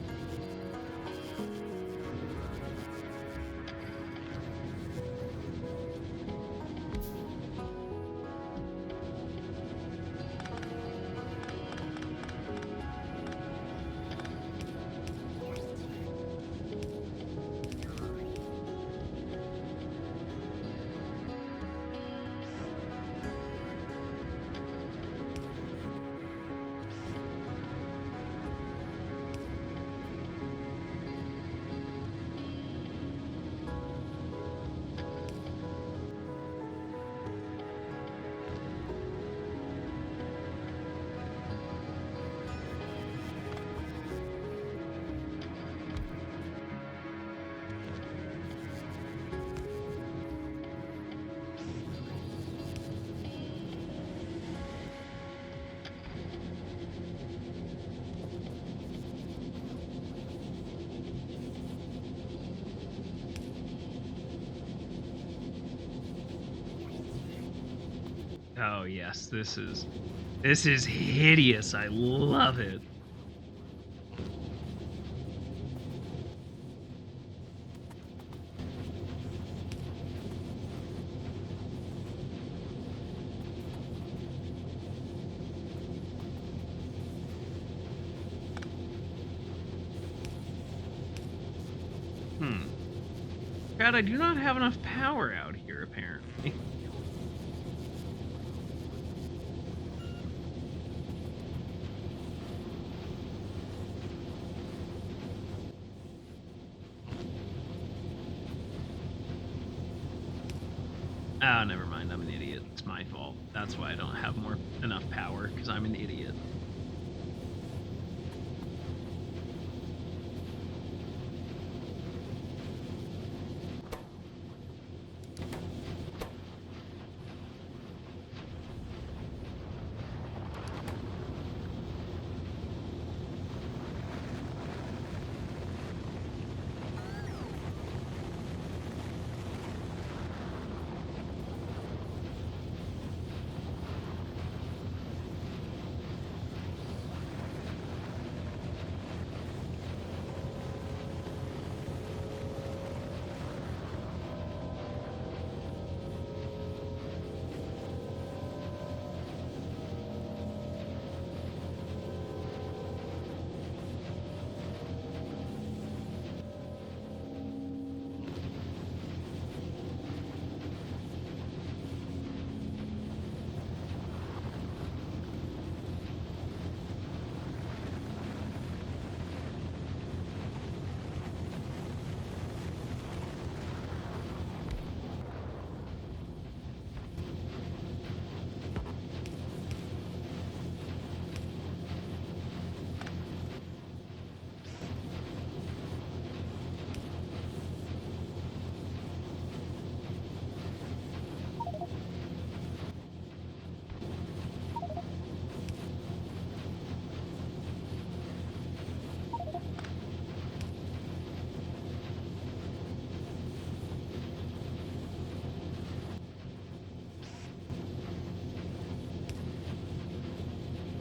Oh yes, this is hideous. I love it. God, I do not have enough power out here, apparently. Oh, never mind. I'm an idiot. It's my fault. That's why I don't have enough power, because I'm an idiot.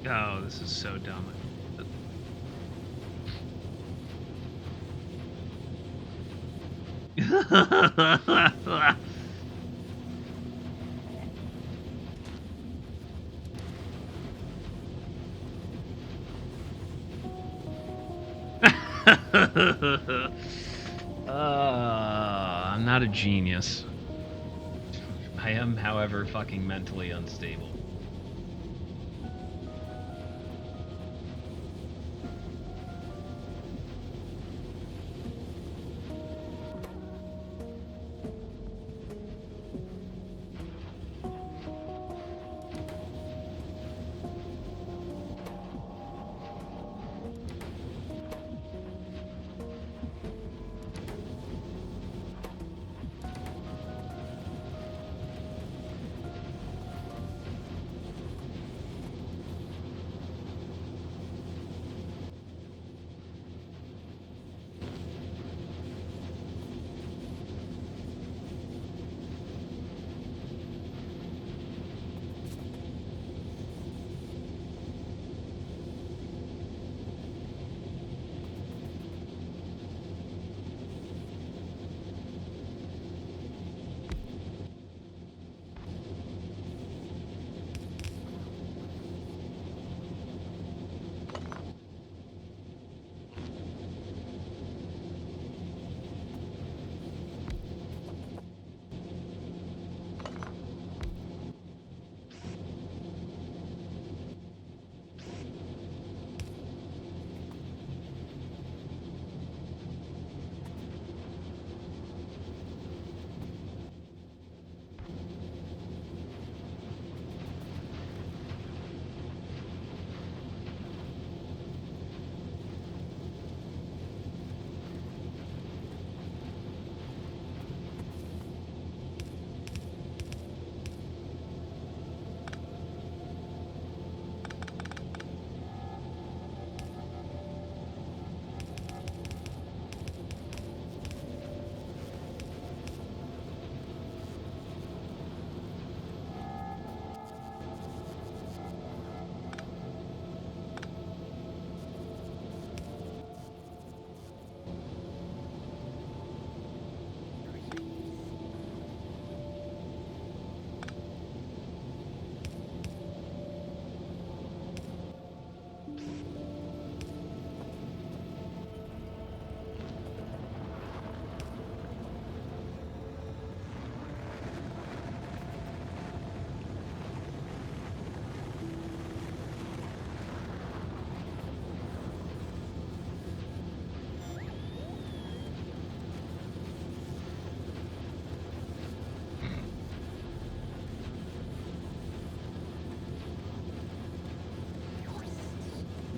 Oh, this is so dumb. I'm not a genius. I am, however, fucking mentally unstable.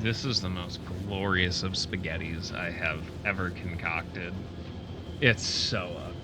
This is the most glorious of spaghettis I have ever concocted. It's so ugly.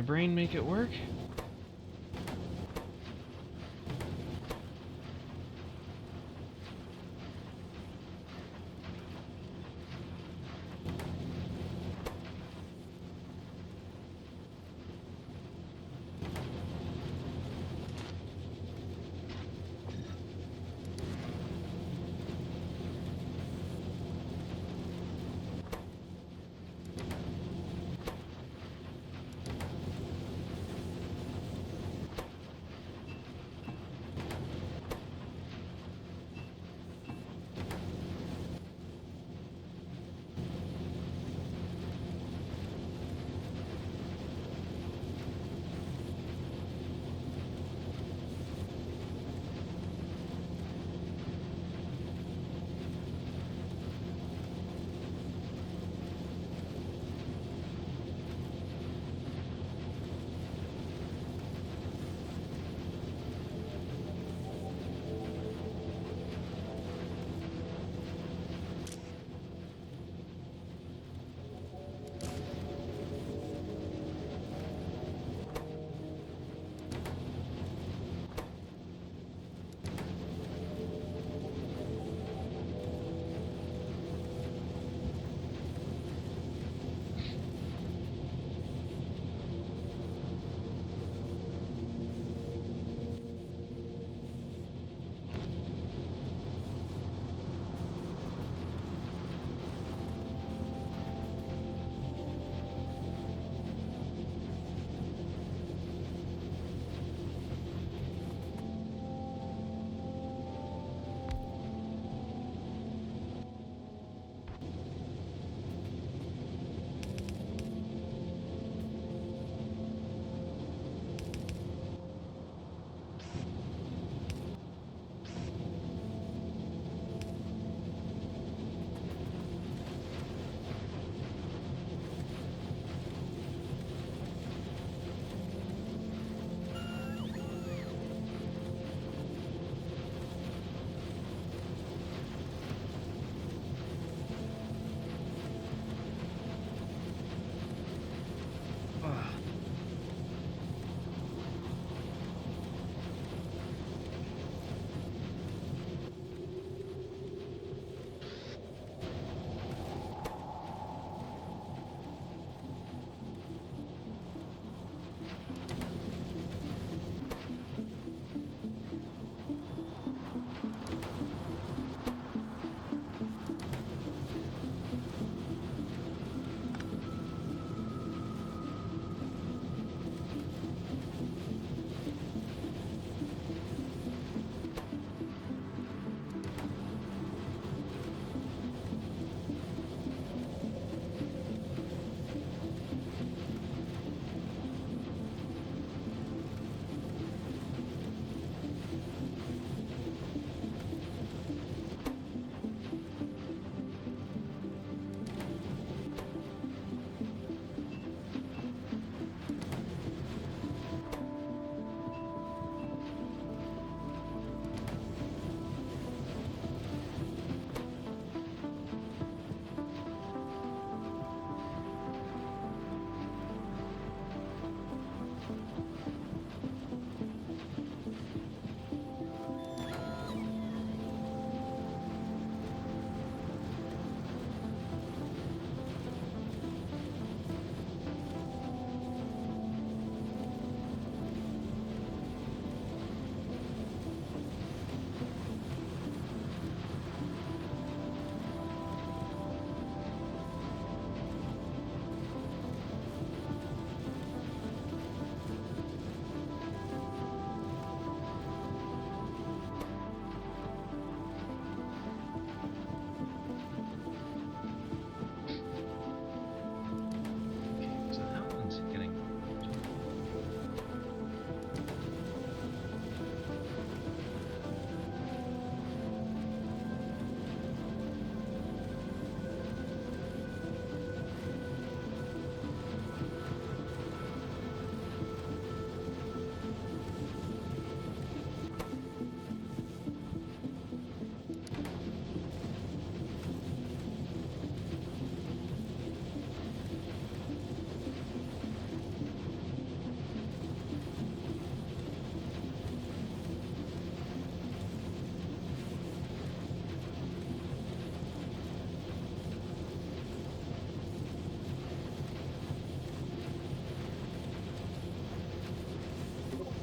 my brain make it work?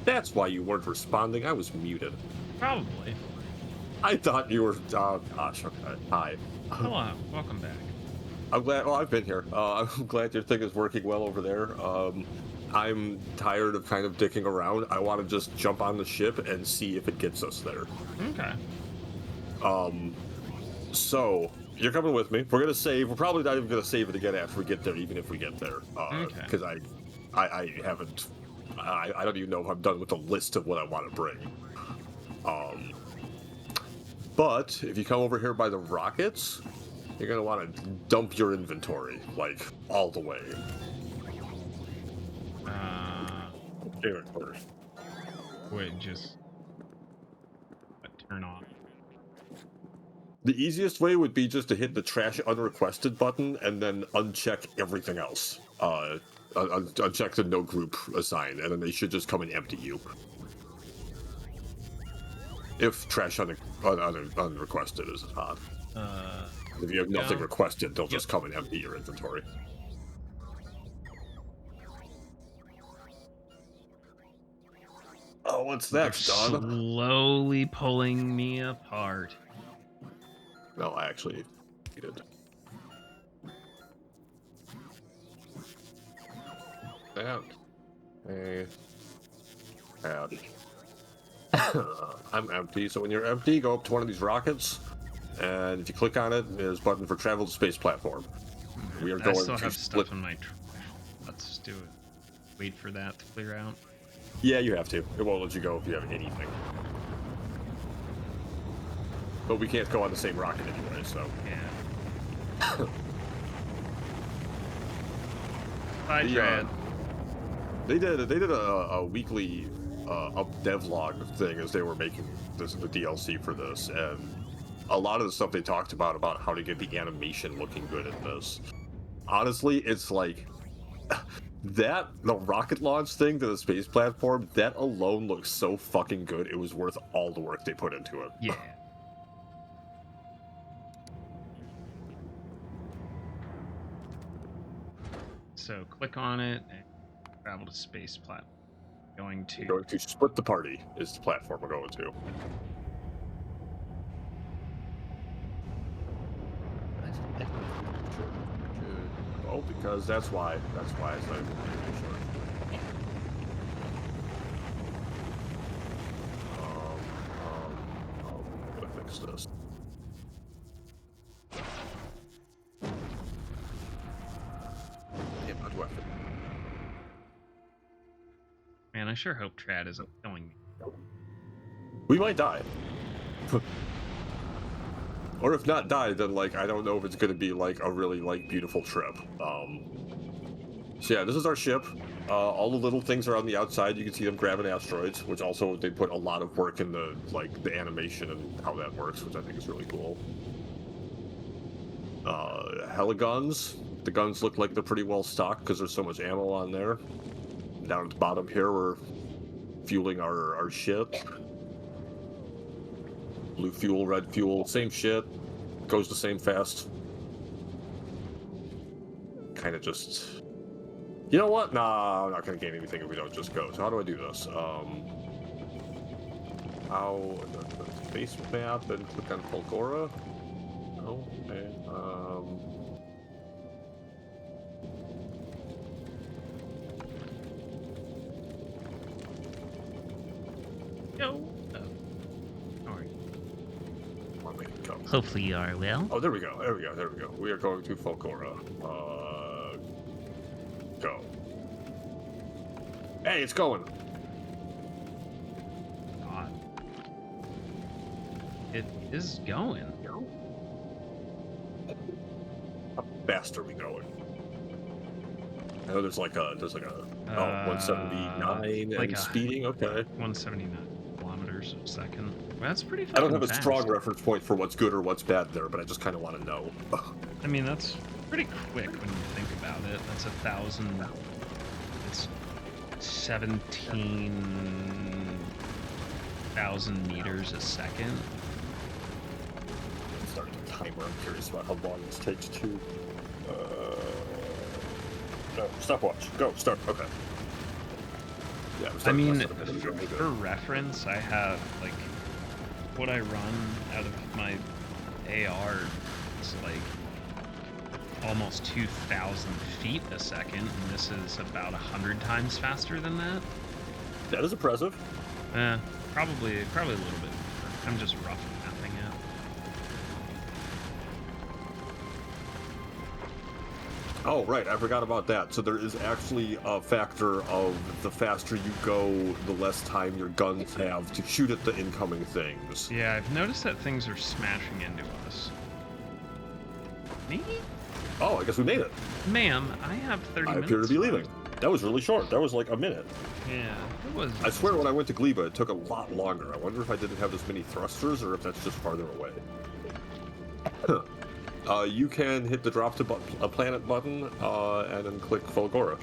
That's why you weren't responding. I was muted. Probably. I thought you were. Gosh, okay. Hi. Hello, welcome back. I'm glad. Well, I've been here. I'm glad your thing is working well over there. I'm tired of kind of dicking around. I want to just jump on the ship and see if it gets us there. Okay. So you're coming with me. We're gonna save. We're probably not even gonna save it again after we get there, even if we get there. Okay. Because I haven't. I don't even know if I'm done with the list of what I want to bring. But if you come over here by the rockets, you're gonna want to dump your inventory like all the way. Inventory. Wait, just turn off. The easiest way would be just to hit the trash unrequested button and then uncheck everything else. Uncheck the no group assign, and then they should just come and empty you. If trash unrequested is hot. If you have nothing requested, they'll just come and empty your inventory. Oh, once that's done. Slowly pulling me apart. No, I actually did. That. Add. I'm empty, so when you're empty, go up to one of these rockets, and if you click on it, there's a button for travel to space platform. We are going I still to have split. stuff in my trash. Let's do it. Wait for that to clear out. Yeah, you have to. It won't let you go if you have anything. But we can't go on the same rocket anyway, so. Yeah. Bye, Trad. They did a weekly devlog thing as they were making the DLC for this, and a lot of the stuff they talked about how to get the animation looking good in this. Honestly, it's like the rocket launch thing to the space platform, that alone looks so fucking good. It was worth all the work they put into it. Yeah. So click on it and travel to space platform. Going to split the party is the platform we're going to. Oh, because that's why I said sure. I'm gonna fix this. Damn, how do I fit? Man, I sure hope Trad isn't killing me. We might die. Or if not die, then like I don't know if it's gonna be like a really like beautiful trip. So yeah, this is our ship. All the little things are on the outside. You can see them grabbing asteroids, which also they put a lot of work in the animation and how that works, which I think is really cool. Hella guns. The guns look like they're pretty well stocked because there's so much ammo on there. Down at the bottom here, we're fueling our ship. Blue fuel, red fuel, same shit. Goes the same fast. Kind of just... You know what? Nah, I'm not going to gain anything if we don't just go. So how do I do this? How... The base map and click on Fulgora? Oh, okay. No. Go. Hopefully you are well. Oh, there we go. There we go. There we go. We are going to Fulgora. Go. Hey, it's going. God. It is going. How fast are we going? I know there's like a 179 like and speeding. Okay. 179 kilometers a second. Well, that's pretty I don't fucking have a fast. strong reference point for what's good or what's bad there, but I just kind of want to know. I mean, that's pretty quick when you think about it. That's 1,000. It's 17,000 meters a second. Start the timer. I'm curious about how long this takes to. No, stopwatch. Go. Start. Okay. Yeah, I'm I starting mean, less than a minute. Really for good. reference, I have like what I run out of my AR is like almost 2,000 feet a second, and this is about 100 times faster than that. That is impressive. Probably a little bit more. I'm just rough mathing it. Oh, right, I forgot about that. So there is actually a factor of the faster you go, the less time your guns have to shoot at the incoming things. Yeah, I've noticed that things are smashing into us. Me? Oh, I guess we made it. Ma'am, I have 30 I minutes appear to be leaving. left. That was really short. That was like a minute. Yeah, it was. I swear when I went to Gleba, it took a lot longer. I wonder if I didn't have as many thrusters or if that's just farther away. You can hit the drop to a planet button and then click Fulgora.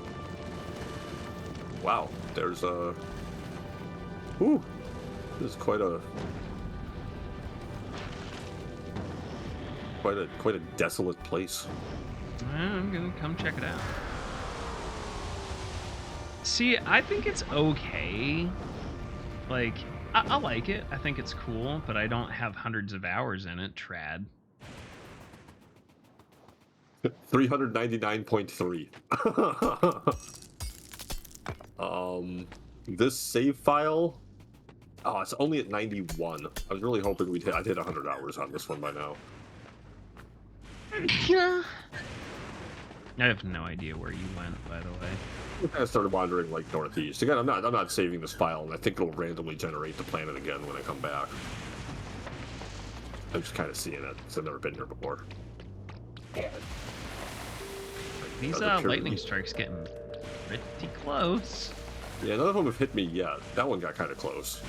Wow, there's a... Whew, this is quite a desolate place. I'm gonna come check it out. See, I think it's okay. Like, I like it. I think it's cool, but I don't have hundreds of hours in it. Trad. 399.3. This save file. Oh, it's only at 91. I was really hoping I'd hit 100 hours on this one by now. Yeah. I have no idea where you went, by the way. I kind of started wandering like northeast. Again, I'm not saving this file, and I think it'll randomly generate the planet again when I come back. I'm just kind of seeing it because I've never been here before. These lightning strikes getting pretty close. Yeah, none of them have hit me yet. That one got kind of close.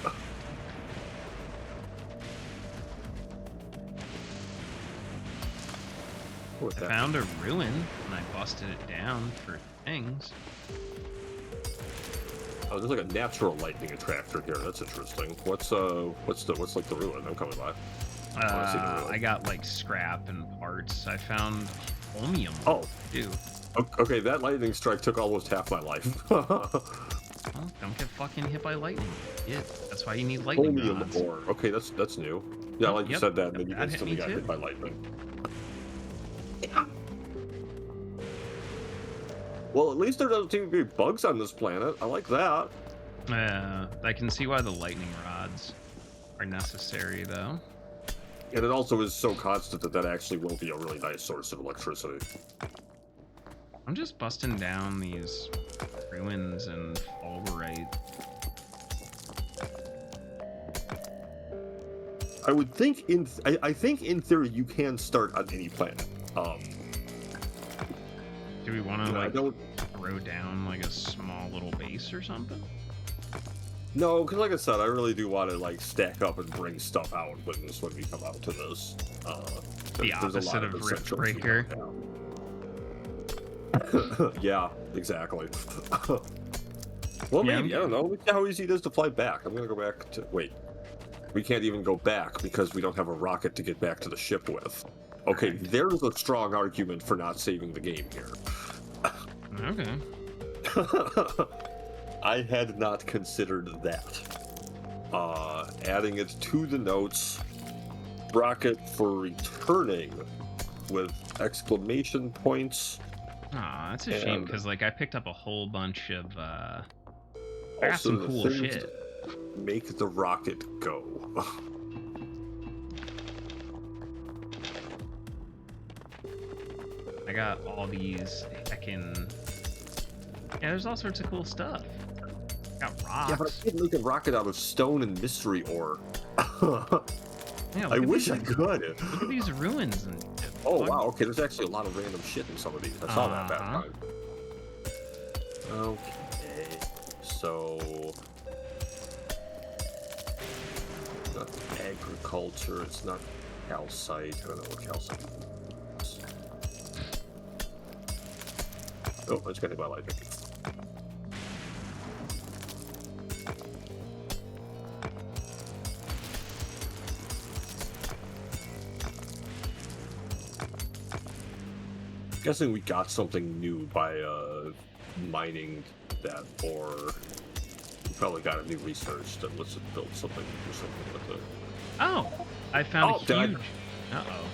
I found a ruin and I busted it down for things. Oh, there's like a natural lightning attractor here. That's interesting. What's like the ruin? I'm coming by. I got like scrap and parts. I found chromium. Oh, too. Okay, that lightning strike took almost half my life. Well, don't get fucking hit by lightning. Yeah, that's why you need lightning rods. Ore. Okay, that's new. Yeah, like you said that, and then you instantly got hit by lightning. Well, at least there doesn't seem to be bugs on this planet. I like that. I can see why the lightning rods are necessary, though. And it also is so constant that actually will be a really nice source of electricity. I'm just busting down these ruins and fulgurite. I would think I think in theory you can start on any planet. Do we want to like throw down like a small little base or something? No, because like I said, I really do want to like stack up and bring stuff out when we come out to this. The opposite of Riftbreaker. Yeah, exactly. Well, maybe, I don't know. Look how easy it is to fly back. I'm gonna go back to... Wait. We can't even go back because we don't have a rocket to get back to the ship with. Okay, there's a strong argument for not saving the game here. Okay. I had not considered that. Adding it to the notes. Rocket for returning with exclamation points. Aw, that's a shame because like I picked up a whole bunch of I got some cool shit. Make the rocket go. I got all these heckin'... Yeah, there's all sorts of cool stuff. Got rocks. Yeah, but I can't make a rocket out of stone and mystery ore. Yeah, I wish I could. Look at these ruins. And oh, wow, okay, there's actually a lot of random shit in some of these. I saw that time. Okay, so... Not agriculture, it's not calcite. I don't know what calcite is. Oh, I just got hit by lightning. Guessing we got something new by mining that ore. probably got a new research that lets it build something or something with it. Oh, I found a did I- huge. Uh-oh.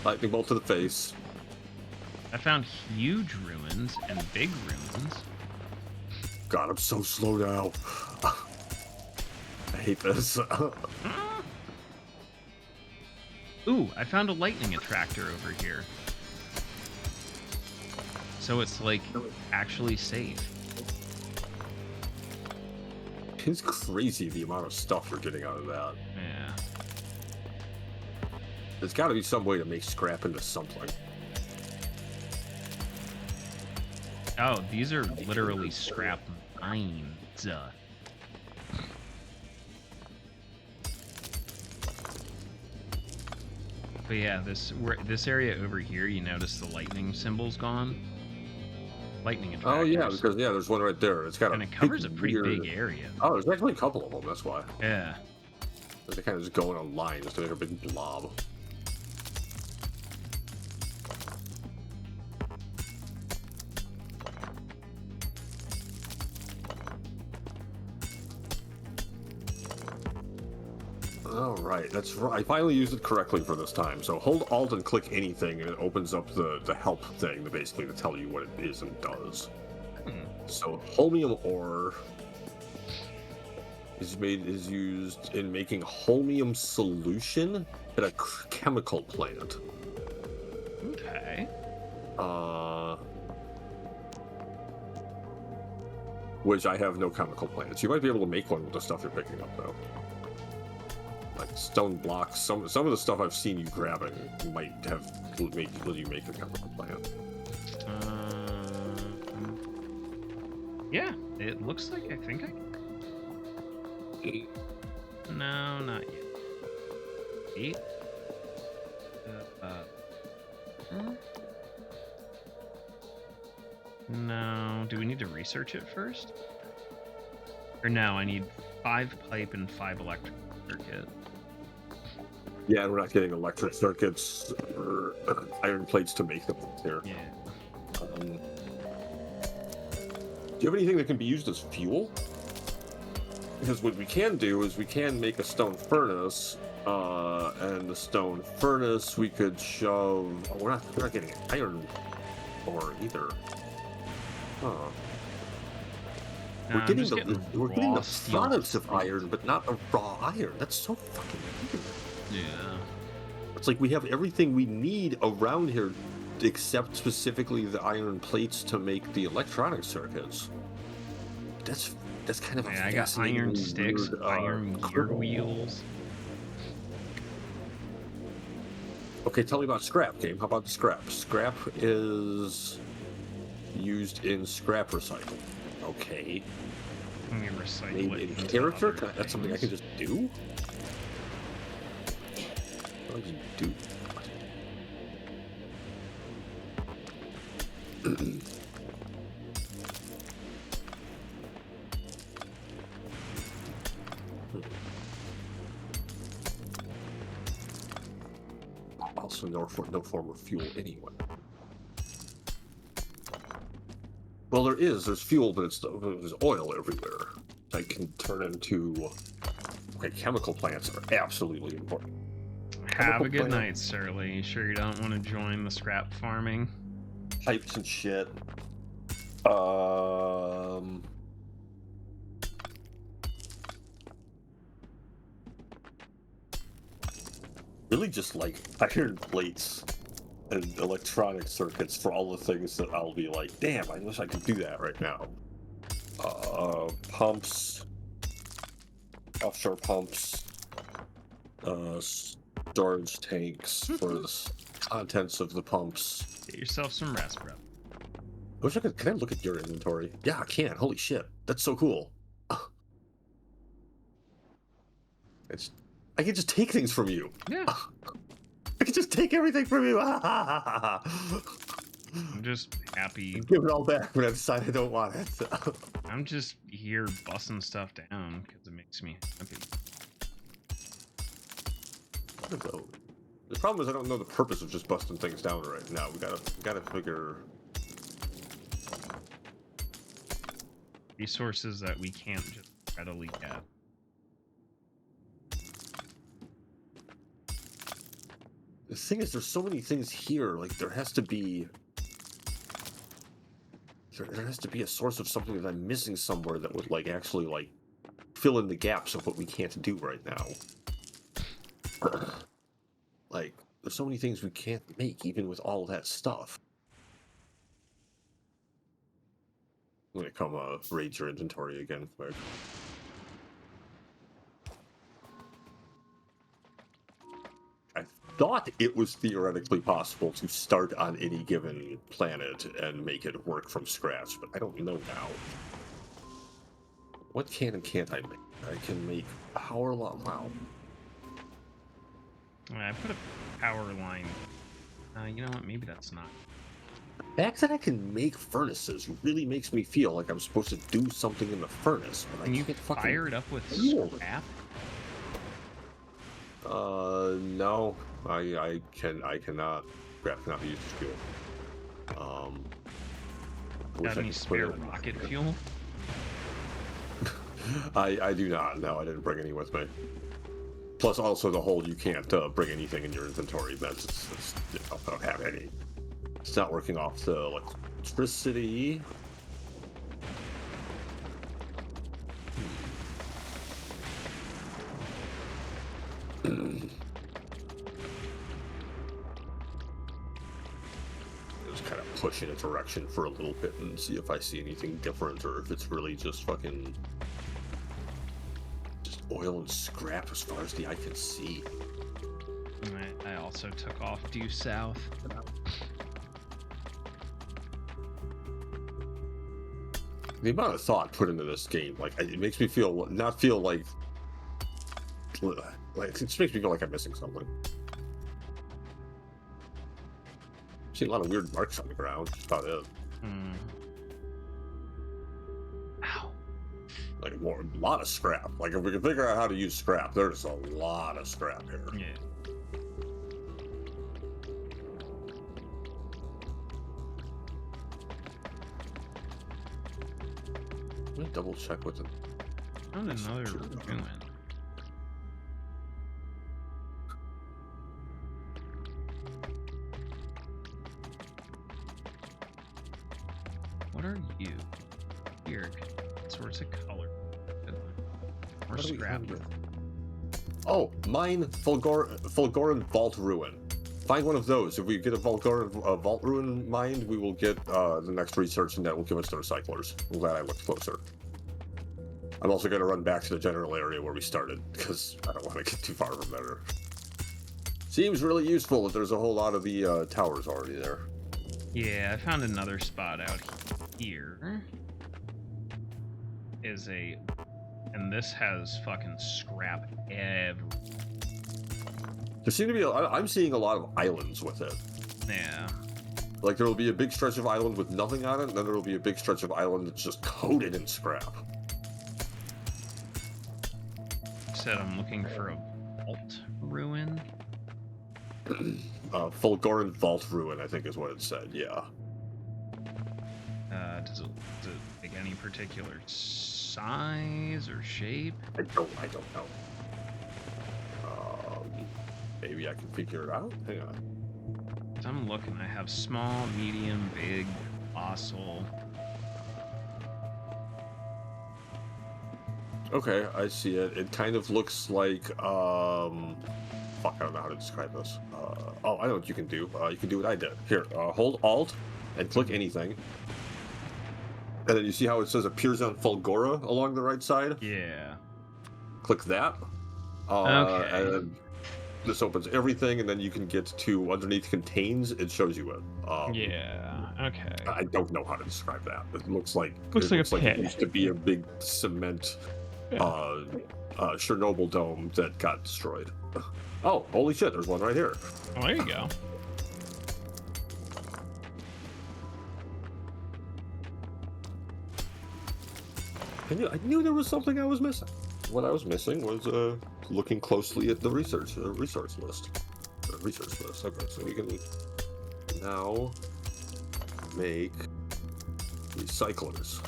Lightning bolt to the face. I found huge ruins and big ruins. God, I'm so slow now. I hate this. Ooh, I found a lightning attractor over here. So it's like actually safe. It's crazy the amount of stuff you're getting out of that. Yeah. There's got to be some way to make scrap into something. Oh, these are literally scrap mines. But yeah, this area over here, you notice the lightning symbol's gone. Lightning attractors. Oh yeah, because there's one right there. It's got and it covers a pretty big area. Oh, there's actually a couple of them. That's why. Yeah. They kind of just go in a line just to make a big blob. All right, that's right. I finally used it correctly for this time. So hold Alt and click anything, and it opens up the help thing, basically to tell you what it is and does. So holmium ore is used in making holmium solution at a chemical plant. Okay. Which I have no chemical plants. You might be able to make one with the stuff you're picking up, though. Like stone blocks. Some of the stuff I've seen you grabbing might have let you make a chemical plant. Yeah, it looks like I think I. No, not yet. 8. No. Do we need to research it first? Or no, I need 5 pipe and 5 electric circuit. Yeah, we're not getting electric circuits or iron plates to make them here. Yeah. Do you have anything that can be used as fuel? Because what we can do is we can make a stone furnace, and the stone furnace we could shove. Oh, we're not getting iron ore either. Huh. No, We're getting raw the steel products of plate. iron, but not a raw iron. That's so fucking weird. Yeah. It's like we have everything we need around here, except specifically the iron plates to make the electronic circuits. That's kind of. Yeah, I got iron sticks, weird, iron gear wheels. Okay, tell me about scrap, game. How about scrap? Scrap is used in scrap recycling. Okay. Let me recycle Made it in into character? other That's something I can things. just do? What do I just do? Also, no form of fuel anyway. Well, there's fuel, but there's oil everywhere. That can turn into. Okay, chemical plants are absolutely important. Have a good night, Surly. Sure you don't want to join the scrap farming? Pipes and shit. Really just like iron plates and electronic circuits for all the things that I'll be like, damn, I wish I could do that right now. Pumps, offshore pumps, storage tanks for the contents of the pumps. Get yourself some rest, bro. I wish I could. Can I look at your inventory? Yeah, I can. Holy shit, that's so cool. I can just take things from you. Yeah. I can just take everything from you. I'm just happy. Give it all back when I decide I don't want it. I'm just here busting stuff down because it makes me happy. The problem is I don't know the purpose of just busting things down right now. We gotta figure. resources that we can't just readily get. The thing is, there's so many things here. Like, there has to be a source of something that I'm missing somewhere that would, like, actually, like, fill in the gaps of what we can't do right now. Like, there's so many things we can't make, even with all that stuff. I'm gonna come raid your inventory again quick. I thought it was theoretically possible to start on any given planet and make it work from scratch, but I don't know now. What can and can't I make? I can make power line. Wow. I put a power line. You know what? Maybe that's not. The fact that I can make furnaces really makes me feel like I'm supposed to do something in the furnace, but Can I you can't fucking fire it up with scrap? No. I cannot. Scrap cannot be used as fuel. Got any spare rocket fuel? I do not. No, I didn't bring any with me. Plus, also the whole you can't bring anything in your inventory. That's you know, I don't have any. It's not working off the electricity. Just kind of push in a direction for a little bit and see if I see anything different, or if it's really just fucking just oil and scrap as far as the eye can see. I also took off due south. The amount of thought put into this game, like, it makes me feel not feel like it just makes me feel like I'm missing something. I've seen a lot of weird marks on the ground. That's about it. Ow. Like a lot of scrap. Like, if we can figure out how to use scrap, there's a lot of scrap here. Yeah. Let me double check with it. Found another ruin. What are you? Here, sorts of color. More scrap. Oh, mine Fulgoran Vault Ruin. Find one of those. If we get a Fulgoran Vault Ruin mined, we will get the next research, and that will give us the recyclers. I'm glad I looked closer. I'm also going to run back to the general area where we started, because I don't want to get too far from there. Seems really useful that there's a whole lot of the towers already there. Yeah, I found another spot out here. And this has fucking scrap everywhere. There seem to be I'm seeing a lot of islands with it. Yeah. Like, there will be a big stretch of island with nothing on it, and then there will be a big stretch of island that's just coated in scrap. Said I'm looking for a vault ruin. Fulgoran Vault Ruin, I think is what it said, yeah. Does it make any particular size or shape? I don't know. Maybe I can figure it out? Hang on. I'm looking. I have small, medium, big, colossal. Okay, I see it. It kind of looks like, fuck, I don't know how to describe this. Oh, I know what you can do. You can do what I did. Here, hold Alt and click anything. And then you see how it says appears on Fulgora along the right side? Yeah. Click that. Okay. And then this opens everything, and then you can get to underneath contains. It shows you it. Yeah. Okay. I don't know how to describe that. It looks like Pit. It used to be a big cement Chernobyl dome that got destroyed. Oh, holy shit! There's one right here. Oh, there you go. I knew there was something I was missing. What I was missing was looking closely at the resource list. Okay, so we can now make recyclers.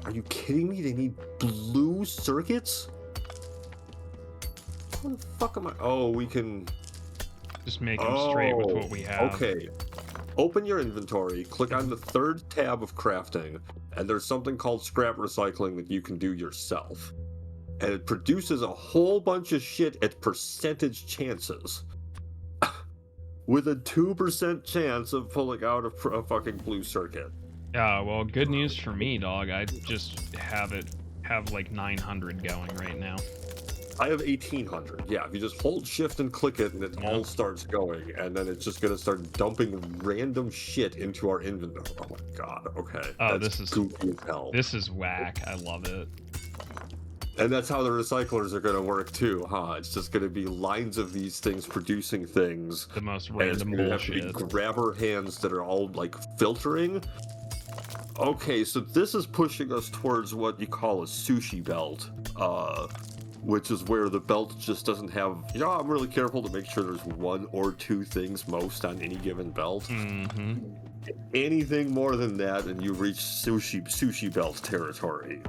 Are you kidding me? They need blue circuits? How the fuck am I? Oh, we can... Just make them straight with what we have. Okay. Open your inventory, click on the third tab of crafting, and there's something called scrap recycling that you can do yourself. And it produces a whole bunch of shit at percentage chances. With a 2% chance of pulling out a fucking blue circuit. Yeah, well, good news for me, dog. I just have like 900 going right now. I have 1800. Yeah, if you just hold shift and click it and it all starts going, and then it's just gonna start dumping random shit into our inventory. Oh my god, okay. Oh, that's goofy as hell. This is whack. I love it. And that's how the recyclers are gonna work too, huh? It's just gonna be lines of these things producing things. The most random bullshit. Have to be grabber hands that are all like filtering. Okay, so this is pushing us towards what you call a sushi belt, which is where the belt just doesn't have. You know, I'm really careful to make sure there's one or two things most on any given belt. Mm-hmm. Anything more than that, and you reach sushi belt territory.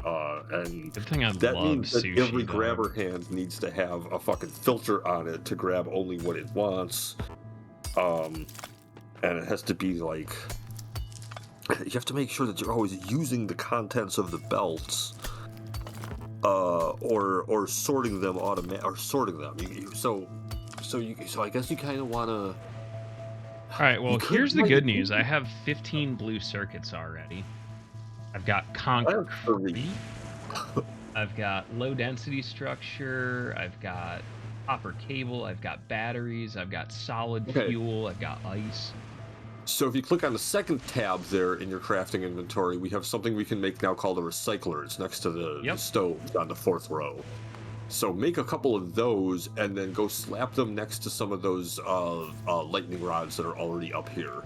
And good thing that means that sushi, every grabber hand needs to have a fucking filter on it to grab only what it wants. And it has to be like. You have to make sure that you're always using the contents of the belts, or sorting them or sorting them. So I guess you kind of want to. All right. Well, here's the good news. I have 15 blue circuits already. I've got concrete. I've got low density structure. I've got copper cable. I've got batteries. I've got solid fuel. I've got ice. So if you click on the second tab there in your crafting inventory, we have something we can make now called a recycler. It's next to the stove on the fourth row. So make a couple of those and then go slap them next to some of those lightning rods that are already up here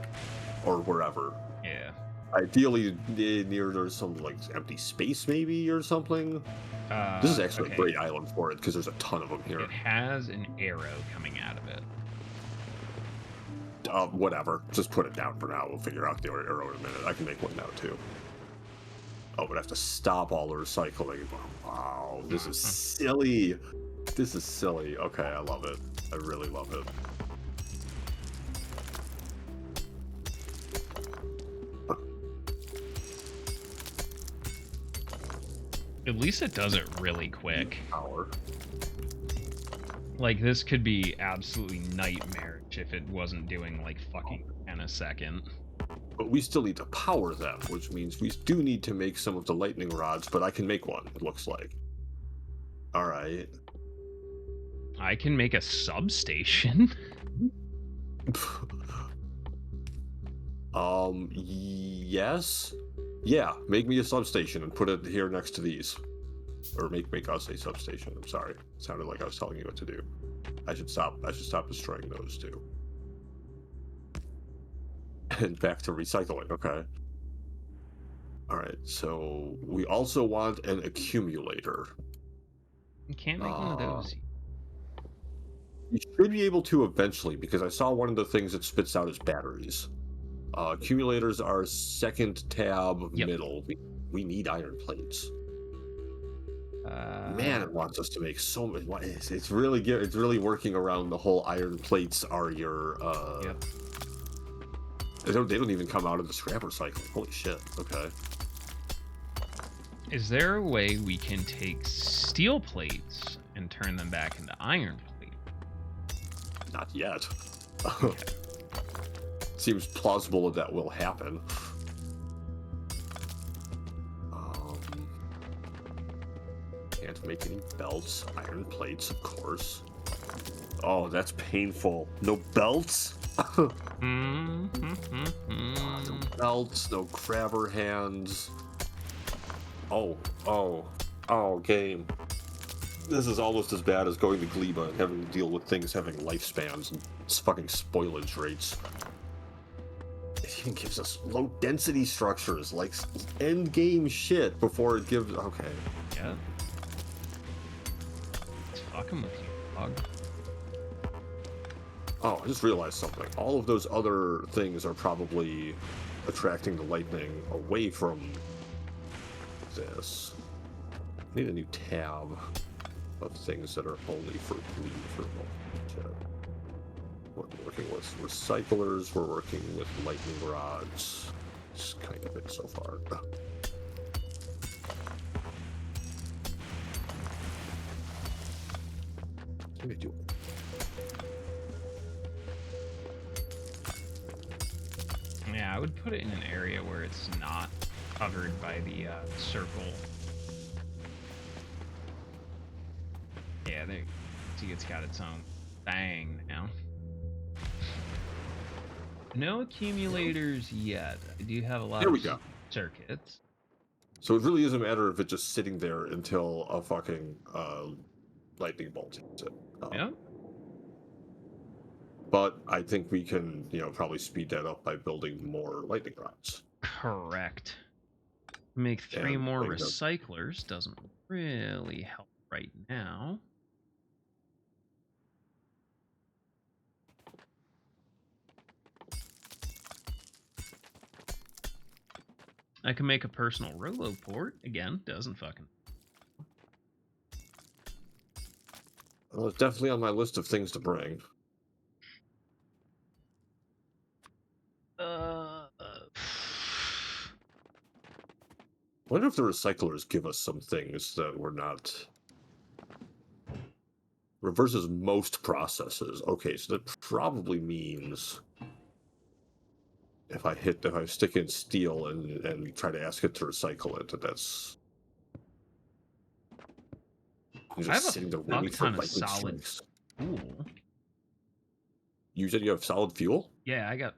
or wherever. Yeah. Ideally near there's some like empty space maybe or something. This is actually a great island for it because there's a ton of them here. It has an arrow coming out of it. Whatever. Just put it down for now. We'll figure out the arrow in a minute. I can make one now, too. Oh, but I have to stop all the recycling. Wow, this is silly. This is silly. Okay, I love it. I really love it. At least it does it really quick. Power. Like, this could be absolutely nightmarish if it wasn't doing, like, fucking in a second. But we still need to power them, which means we do need to make some of the lightning rods, but I can make one, it looks like. Alright. I can make a substation? Yes? Yeah, make me a substation and put it here next to these. Or make us a substation. I'm sorry. It sounded like I was telling you what to do. I should stop destroying those too. And back to recycling. Okay. Alright, so we also want an accumulator. You can't make one of those. You should be able to eventually, because I saw one of the things it spits out as batteries. Accumulators are second tab middle. We need iron plates. Man, it wants us to make so many. It's really working around the whole iron plates are your. They don't even come out of the scrap recycling. Holy shit. Okay. Is there a way we can take steel plates and turn them back into iron plates? Not yet. Okay. Seems plausible that will happen. Can't make any belts. Iron plates, of course. Oh, that's painful. No belts? No belts, no grabber hands. Oh, game. This is almost as bad as going to Gleba and having to deal with things having lifespans and fucking spoilage rates. It even gives us low density structures, like end game shit before it gives. Okay. Yeah. It's fucking with you, dog. Oh, I just realized something. All of those other things are probably attracting the lightning away from this. I need a new tab of things that are only for blue for multi-jet. We're working with recyclers, we're working with lightning rods. It's kind of it so far. Let me do it. Yeah, I would put it in an area where it's not covered by the circle. Yeah, there. See, it's got its own thing now. No accumulators yet. I do have a lot There of we go. circuits. So it really is a matter of it just sitting there until a fucking lightning bolt hits it. Yep. But I think we can, probably speed that up by building more lightning rods. Correct. Make 3 And more like recyclers doesn't really help right now. I can make a personal Rolo port. Again, doesn't fucking... Well, it's definitely on my list of things to bring. I wonder if the recyclers give us some things that we're not... Reverses most processes. Okay, so that probably means if I stick in steel and try to ask it to recycle it, that's I'm I have just a sitting there fuck waiting for ton of lightning solid strikes. fuel. You said you have solid fuel? Yeah, I got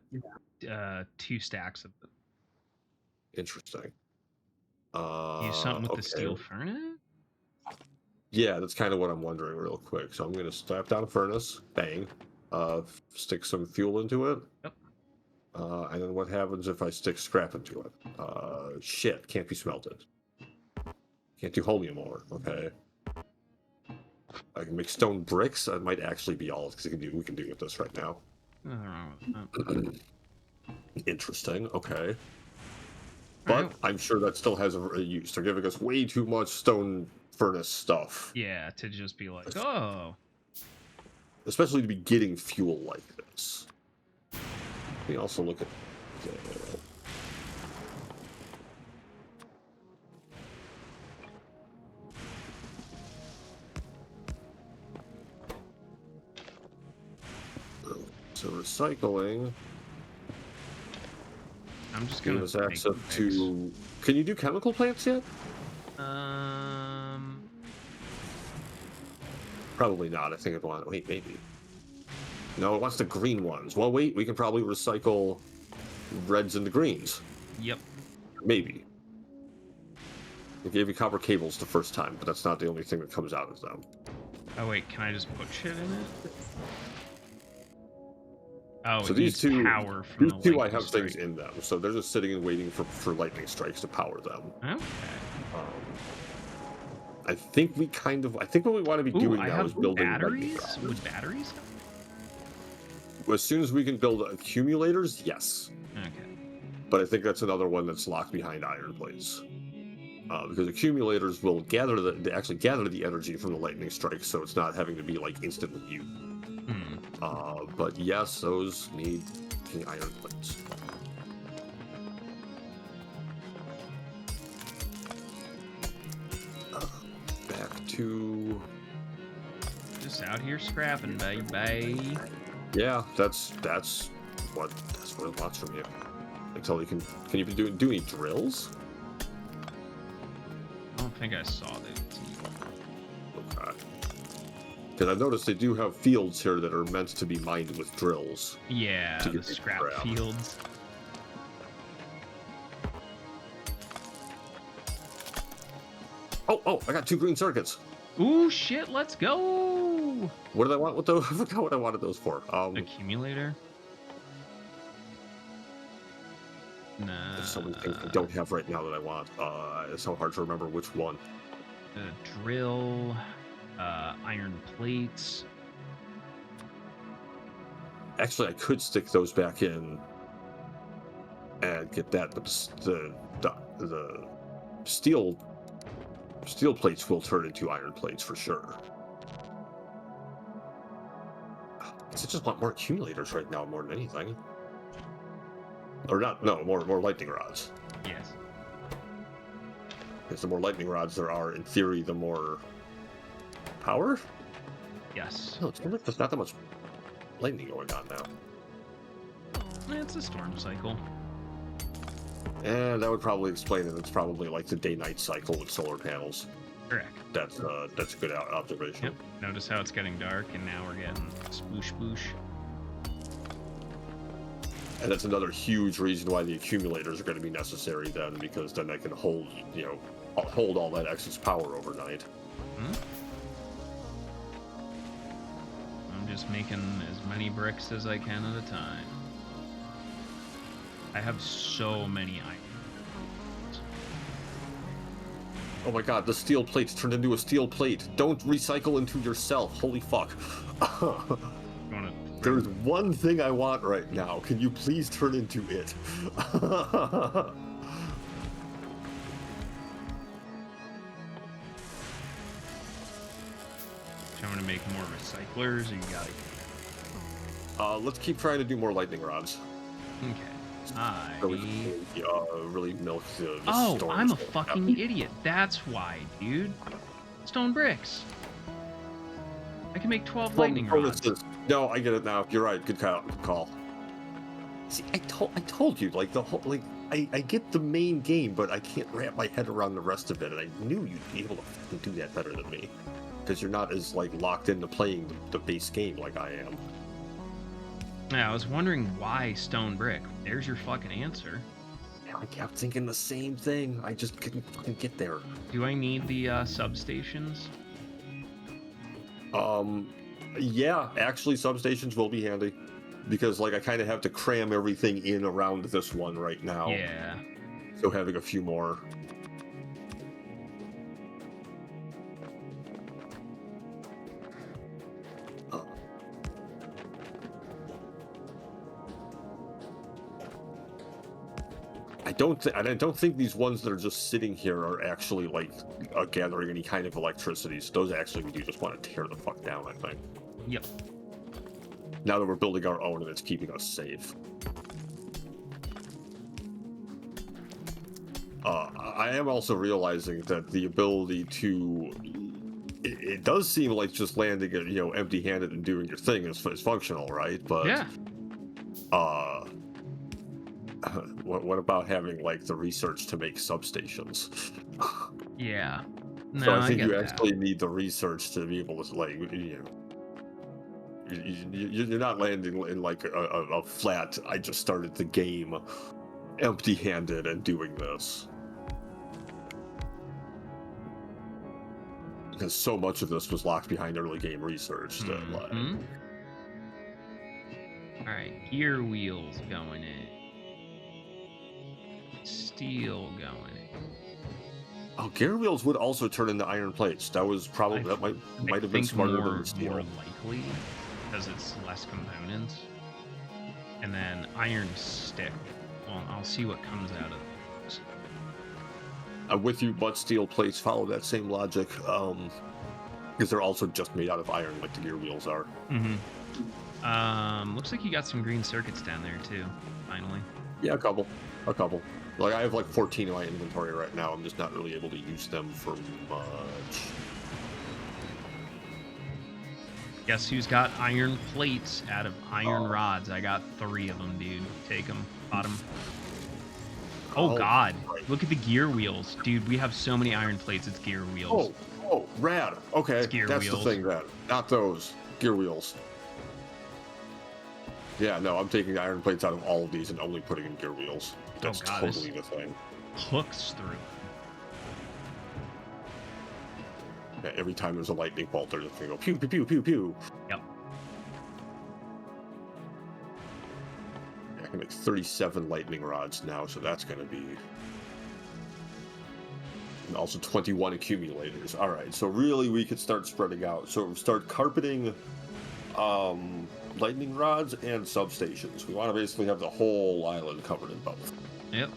2 stacks of it. Interesting. Use something with the Okay. steel furnace? Yeah, that's kind of what I'm wondering real quick. So I'm going to strap down a furnace, bang, stick some fuel into it. Yep. And then what happens if I stick scrap into it? Shit, can't be smelted. Can't do holmium ore, okay. I can make stone bricks. That might actually be all we can do with this right now. Nothing wrong with that. Interesting, okay. But Right. I'm sure that still has a use. They're giving us way too much stone furnace stuff. Yeah, to just be like, oh. Especially to be getting fuel like this. Let me also look at... So recycling... I'm just gonna give us access to... Can you do chemical plants yet? Probably not. I think it wants... Wait, maybe. No, it wants the green ones. Well, wait, we can probably recycle reds into greens. Yep. Maybe. It gave you copper cables the first time, but that's not the only thing that comes out of them. Oh wait, can I just put shit in it? Oh, so it these needs two, power from these the two I lightning have strike. things in them, so they're just sitting and waiting for lightning strikes to power them. Okay. I think what we want to be doing now is building batteries. Would batteries? As soon as we can build accumulators, yes. Okay. But I think that's another one that's locked behind iron plates. Because accumulators will they actually gather the energy from the lightning strike, so it's not having to be like instantly used. But yes, those need iron plates. Back to... Just out here scrapping, baby. Yeah, that's what it wants from you. Until you can you do any drills? I don't think I saw that. Okay. Because I've noticed they do have fields here that are meant to be mined with drills. Yeah, the scrap fields. Oh, I got 2 green circuits. Ooh, shit, let's go! What did I want with those? I forgot what I wanted those for. Accumulator? Nah. There's so many things I don't have right now that I want. It's so hard to remember which one. Drill, iron plates. Actually, I could stick those back in and get that, but the steel Steel plates will turn into iron plates for sure. I just want more accumulators right now more than anything. Or not, no, more lightning rods. Yes. Because the more lightning rods there are, in theory, the more power? Yes. No, it's like there's not that much lightning going on now. It's a storm cycle. And that would probably explain it. It's probably like the day-night cycle with solar panels. Correct. That's a good observation. Yep. Notice how it's getting dark, and now we're getting sploosh boosh. And that's another huge reason why the accumulators are going to be necessary then, because then they can hold, hold all that excess power overnight. I'm just making as many bricks as I can at a time. I have so many items. Oh my god, the steel plates turned into a steel plate. Don't recycle into yourself. Holy fuck. There's one thing I want right now. Can you please turn into it? I'm gonna make more recyclers, or you gotta... let's keep trying to do more lightning rods. Okay. Really milk the Oh, storms. I'm a fucking idiot. That's why, dude. Stone bricks. I can make 12 lightning rods. No, I get it now. You're right. Good call. See, I told you, like, the whole, like, I get the main game, but I can't wrap my head around the rest of it, and I knew you'd be able to fucking do that better than me. Because you're not as, like, locked into playing the base game like I am. Yeah, I was wondering why stone brick. There's your fucking answer. Yeah, I kept thinking the same thing. I just couldn't fucking get there. Do I need the substations? Yeah, actually, substations will be handy. Because, like, I kind of have to cram everything in around this one right now. Yeah. So having a few more. I don't think these ones that are just sitting here are actually, like, gathering any kind of electricity. So those actually we do just want to tear the fuck down, I think. Yep. Now that we're building our own and it's keeping us safe. I am also realizing that the ability to... It does seem like just landing, empty-handed and doing your thing is functional, right? But... Yeah. What about having, like, the research to make substations? Yeah. No, So I think you that. actually need the research to be able to, like, you're not landing in, like, a flat, I just started the game empty-handed and doing this. Because so much of this was locked behind early game research that, like... Alright, gear wheels going in. Steel going in. Oh, gear wheels would also turn into iron plates. That was probably... that might have been smarter than steel. More likely, because it's less components. And then iron stick. Well, I'll see what comes out of this. I'm with you, but steel plates follow that same logic, because they're also just made out of iron, like the gear wheels are. Looks like you got some green circuits down there too. Finally. Yeah, a couple. Like, I have like 14 in my inventory right now. I'm just not really able to use them for much. Guess who's got iron plates out of iron rods? I got 3 of them, dude. Take them. Bottom. Oh god. Right. Look at the gear wheels. Dude, we have so many iron plates, it's gear wheels. Oh, rad. Okay, that's wheels. the thing then. Not those. Gear wheels. Yeah, no, I'm taking iron plates out of all of these and only putting in gear wheels. That's totally the thing. Hooks through. Yeah, every time there's a lightning bolt, they're just gonna go pew, pew, pew, pew, pew. Yep. I can make 37 lightning rods now, so that's gonna be... And also 21 accumulators. Alright, so really we could start spreading out. So start carpeting lightning rods and substations. We want to basically have the whole island covered in both. Yep.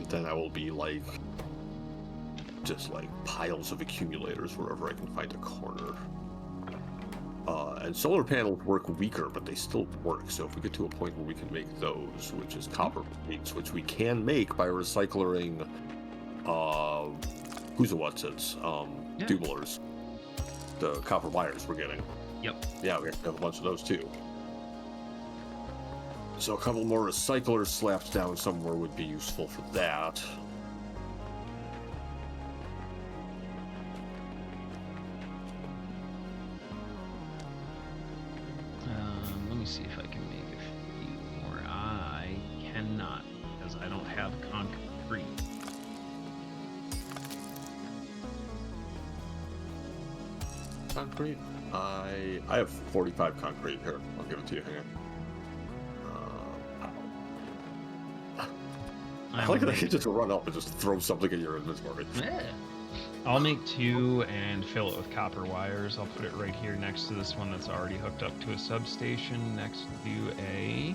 then I will be like just like piles of accumulators wherever I can find a corner. And solar panels work weaker, but they still work. So if we get to a point where we can make those, which is copper plates, which we can make by recycling who's a what's it's tubulars, the copper wires we're getting. Yep. Yeah, we have a bunch of those too. So a couple more recyclers slapped down somewhere would be useful for that. Let me see if I can make a few more. I cannot, because I don't have concrete. Concrete? I have 45 concrete here. I'll give it to you. Hang on. I like that I can just run up and just throw something in your inventory. Yeah. I'll make 2 and fill it with copper wires. I'll put it right here next to this one that's already hooked up to a substation, next to a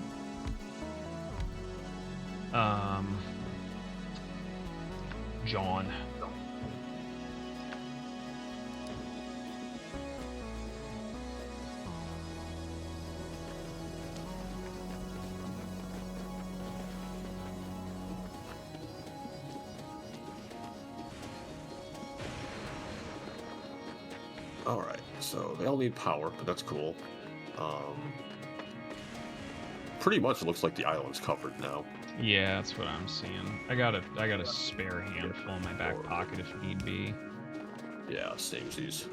John. Alright, so they all need power, but that's cool. Pretty much it looks like the island's covered now. Yeah, that's what I'm seeing. I got a spare handful in my back pocket if need be. Yeah, samesies.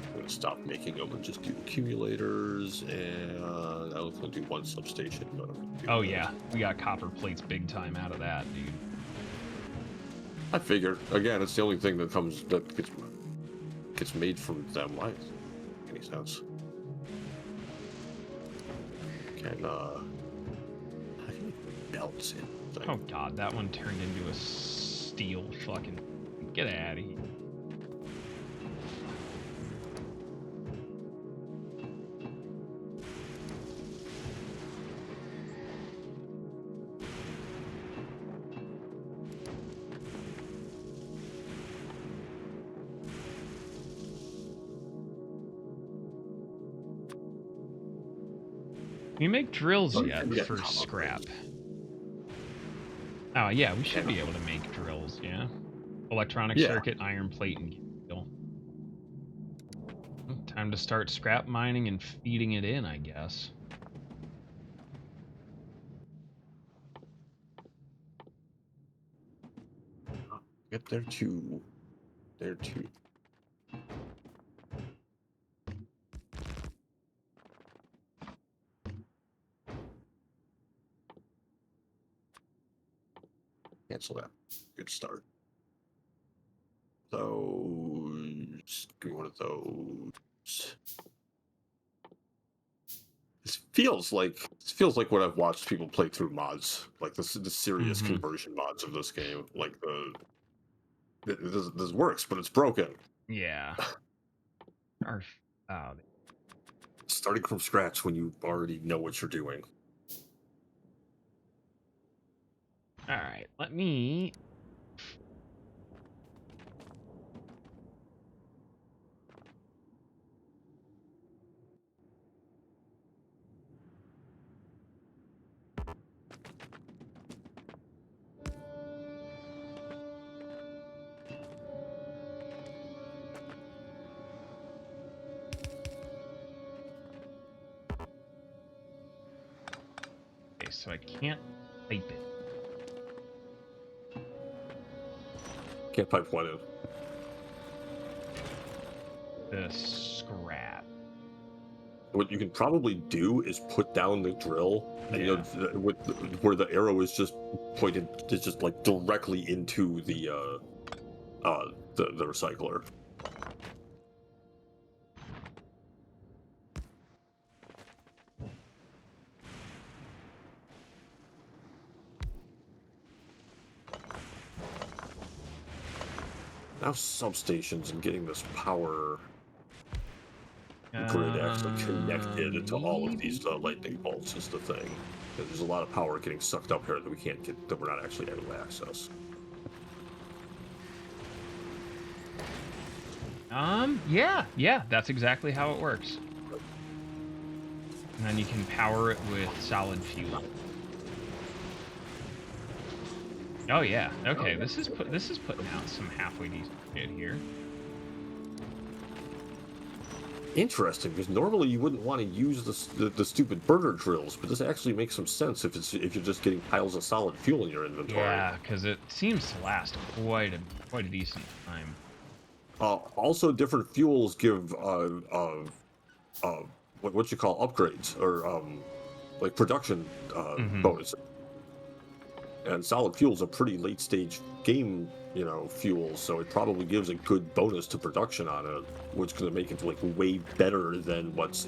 I'm gonna stop making them and just do accumulators, and I was gonna do one substation. But oh yeah, we got copper plates big time out of that, dude. I figured. Again, it's the only thing that gets made from them. Why? Any sense? Can how do you belts in? Thing? Oh god, that one turned into a steel fucking. Get out of here. We make drills yet for scrap. Oh yeah, we should be able to make drills, yeah. Electronic circuit, iron plate, and steel. Time to start scrap mining and feeding it in, I guess. Get there too. There too. Cancel that. Good start. Those. Give me one of those. This feels like what I've watched people play through mods, like the serious conversion mods of this game. Like this works, but it's broken. Yeah. Starting from scratch when you already know what you're doing. All right, let me. Okay, so I can't pipe it. Can't pipe one in. The scrap. What you can probably do is put down the drill, and you know, where the arrow is just pointed, is just like directly into the recycler. Now substations and getting this power grid actually connected to all of these lightning bolts is the thing. There's a lot of power getting sucked up here that we can't get, that we're not actually able to access. Yeah, that's exactly how it works. And then you can power it with solid fuel. Oh yeah, okay. This is putting out some halfway decent shit here. Interesting, because normally you wouldn't want to use the stupid burner drills, but this actually makes some sense if you're just getting piles of solid fuel in your inventory. Yeah, because it seems to last quite a decent time. Also, different fuels give what you call upgrades or like production bonuses. And solid fuel is a pretty late stage game, fuel, so it probably gives a good bonus to production on it, which is going to make it like way better than what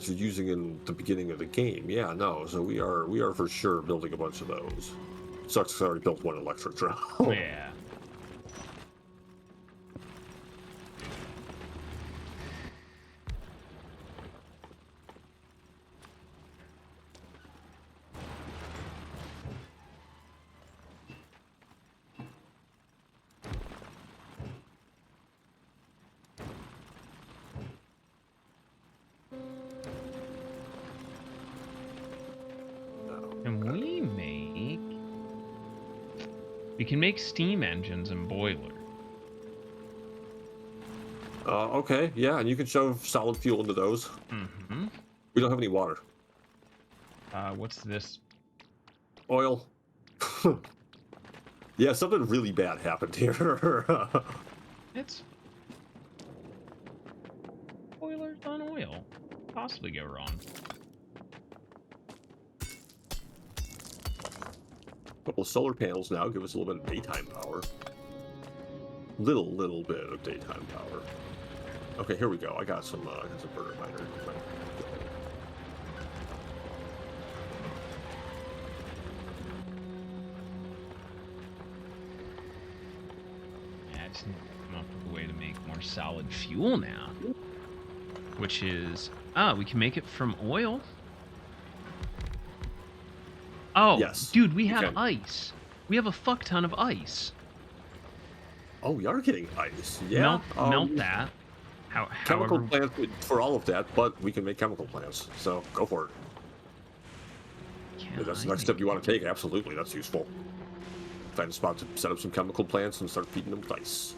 you're using in the beginning of the game. Yeah, no, so we are for sure building a bunch of those. Sucks 'cause I already built one electric drill. Yeah. We can make steam engines and boilers. Okay, yeah, and you can shove solid fuel into those. Mm-hmm. We don't have any water. What's this? Oil. Yeah, something really bad happened here. It's boilers on oil. Possibly go wrong. Couple of solar panels now give us a little bit of daytime power. Little bit of daytime power. Okay, here we go. I got some burner miner. Yeah, I just need to come up with a way to make more solid fuel now. Which is, we can make it from oil. Oh, yes, dude, we have ice. We have a fuck ton of ice. Oh, we are getting ice. Yeah. Melt that. Chemical plants for all of that, but we can make chemical plants. So go for it. If that's the next step you want to take. Absolutely, that's useful. Find a spot to set up some chemical plants and start feeding them with ice.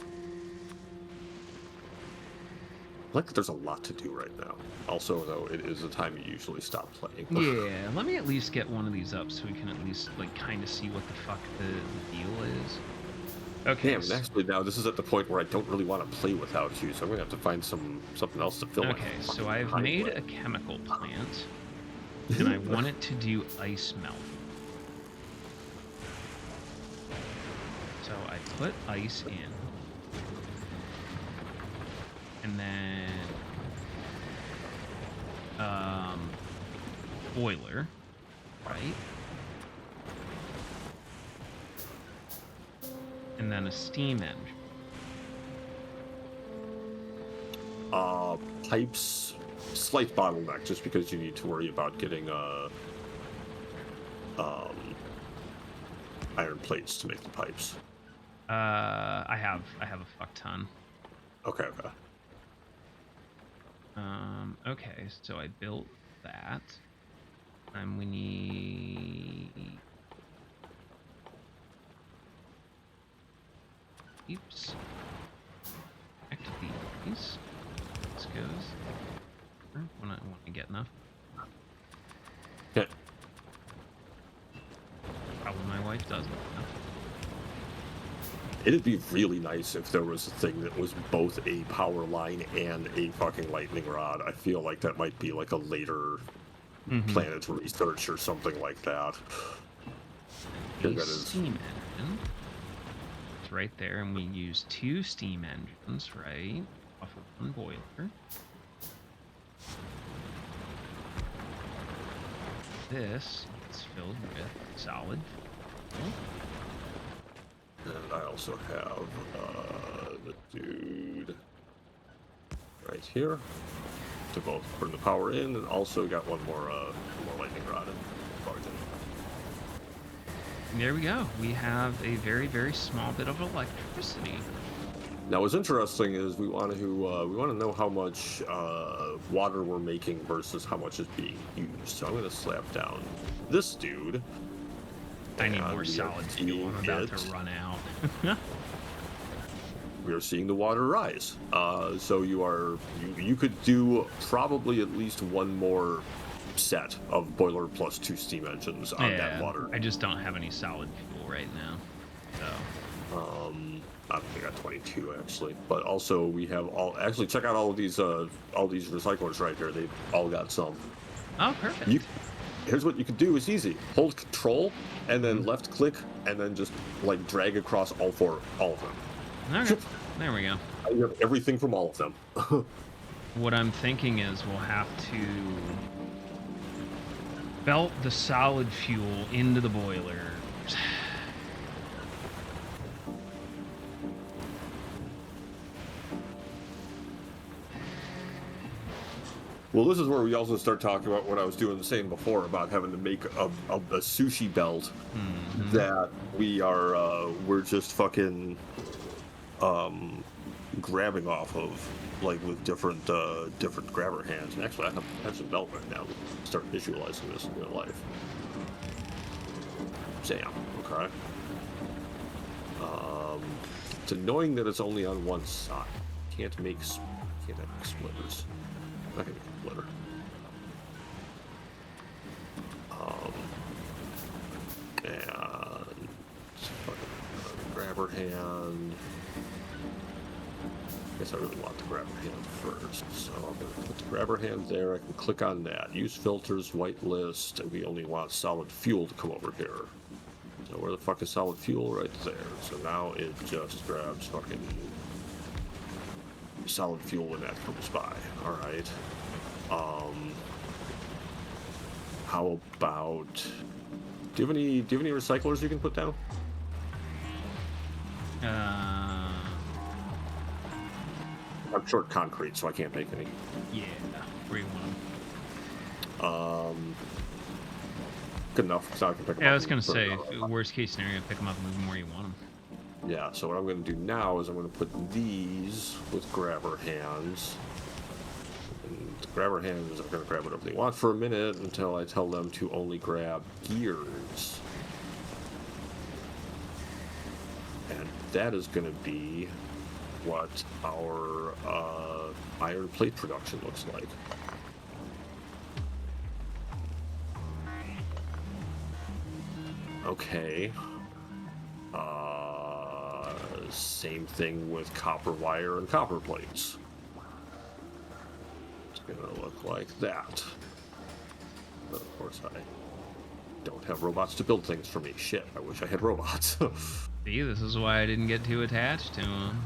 I like that there's a lot to do right now. Also, though, it is the time you usually stop playing. Yeah, let me at least get one of these up so we can at least, like, kind of see what the fuck the deal is. Okay. Damn, actually, now this is at the point where I don't really want to play without you, so I'm going to have to find something else to fill my so I've made a chemical plant, and I want it to do ice melt. So I put ice in. And then boiler, right? And then a steam engine. Pipes, slight bottleneck, just because you need to worry about getting iron plates to make the pipes. I have a fuck ton. Okay. Okay, so I built that. And we need... Oops. Back to these. This goes. When I get enough. Okay. Probably my wife doesn't. It'd be really nice if there was a thing that was both a power line and a fucking lightning rod. I feel like that might be like a later planet research or something like that. Here that is. Steam engine. It's right there, and we use 2 steam engines, right? Off of 1 boiler. This is filled with solid fuel. And I also have the dude right here. to both bring the power in, and also got one more lightning rod in. There we go. We have a very, very small bit of electricity. Now, what's interesting is we want to know how much water we're making versus how much is being used. So I'm going to slap down this dude. I need more solid fuel. I'm about to run out. We are seeing the water rise. So you could do probably at least one more set of boiler plus 2 steam engines on that water. I just don't have any solid fuel right now. So I think I got 22 actually, but also we have actually check out all these recyclers right here. They've all got some. Oh, perfect. Here's what you can do. It's easy. Hold Control and then left click and then just like drag across all of them. Okay. There we go. You have everything from all of them. What I'm thinking is we'll have to belt the solid fuel into the boiler. Well, this is where we also start talking about what I was saying before about having to make a sushi belt that we're just fucking grabbing off of, like with different grabber hands. And actually, I have some belt right now. Start visualizing this in real life. Damn. Okay. It's annoying that it's only on one side. Can't have splitters. I'm not gonna make a splitter. And grabber hand. I guess I really want the grabber hand first, so I'm gonna put the grabber hand there. I can click on that. Use filters, whitelist, and we only want solid fuel to come over here. So where the fuck is solid fuel? Right there. So now it just grabs fucking solid fuel when that comes by. All right. How about? Do you have any recyclers you can put down? I'm short concrete, so I can't make any. Yeah, where you want them. Good enough. So I can pick them up. Yeah, I was gonna say, worst case scenario, pick them up and move them where you want them. Yeah. So what I'm gonna do now is I'm gonna put these with grabber hands. And the grabber hands are gonna grab whatever they want for a minute until I tell them to only grab gears. And that is gonna be what our iron plate production looks like. Okay. Same thing with copper wire and copper plates. It's gonna look like that. But of course I don't have robots to build things for me. Shit, I wish I had robots. See, this is why I didn't get too attached to them.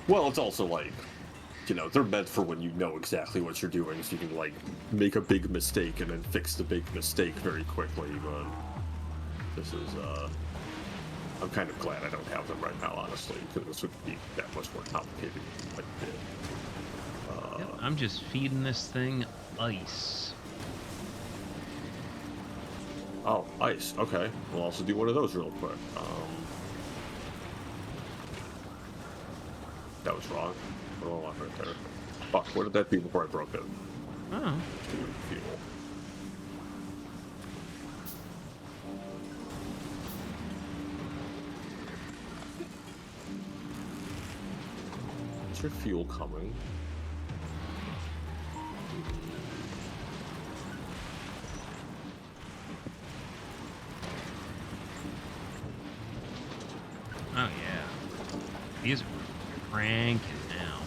Well, it's also like, you know, they're meant for when you know exactly what you're doing, so you can, like, make a big mistake and then fix the big mistake very quickly, but this is, I'm kind of glad I don't have them right now, honestly, because this would be that much more complicated than I did. Yep, I'm just feeding this thing ice. Oh, ice, okay. We'll also do one of those real quick. That was wrong. What do I want right there? Fuck, what did that be before I broke it? Oh. Fuel. Is your fuel coming? Oh, yeah. These are cranking now.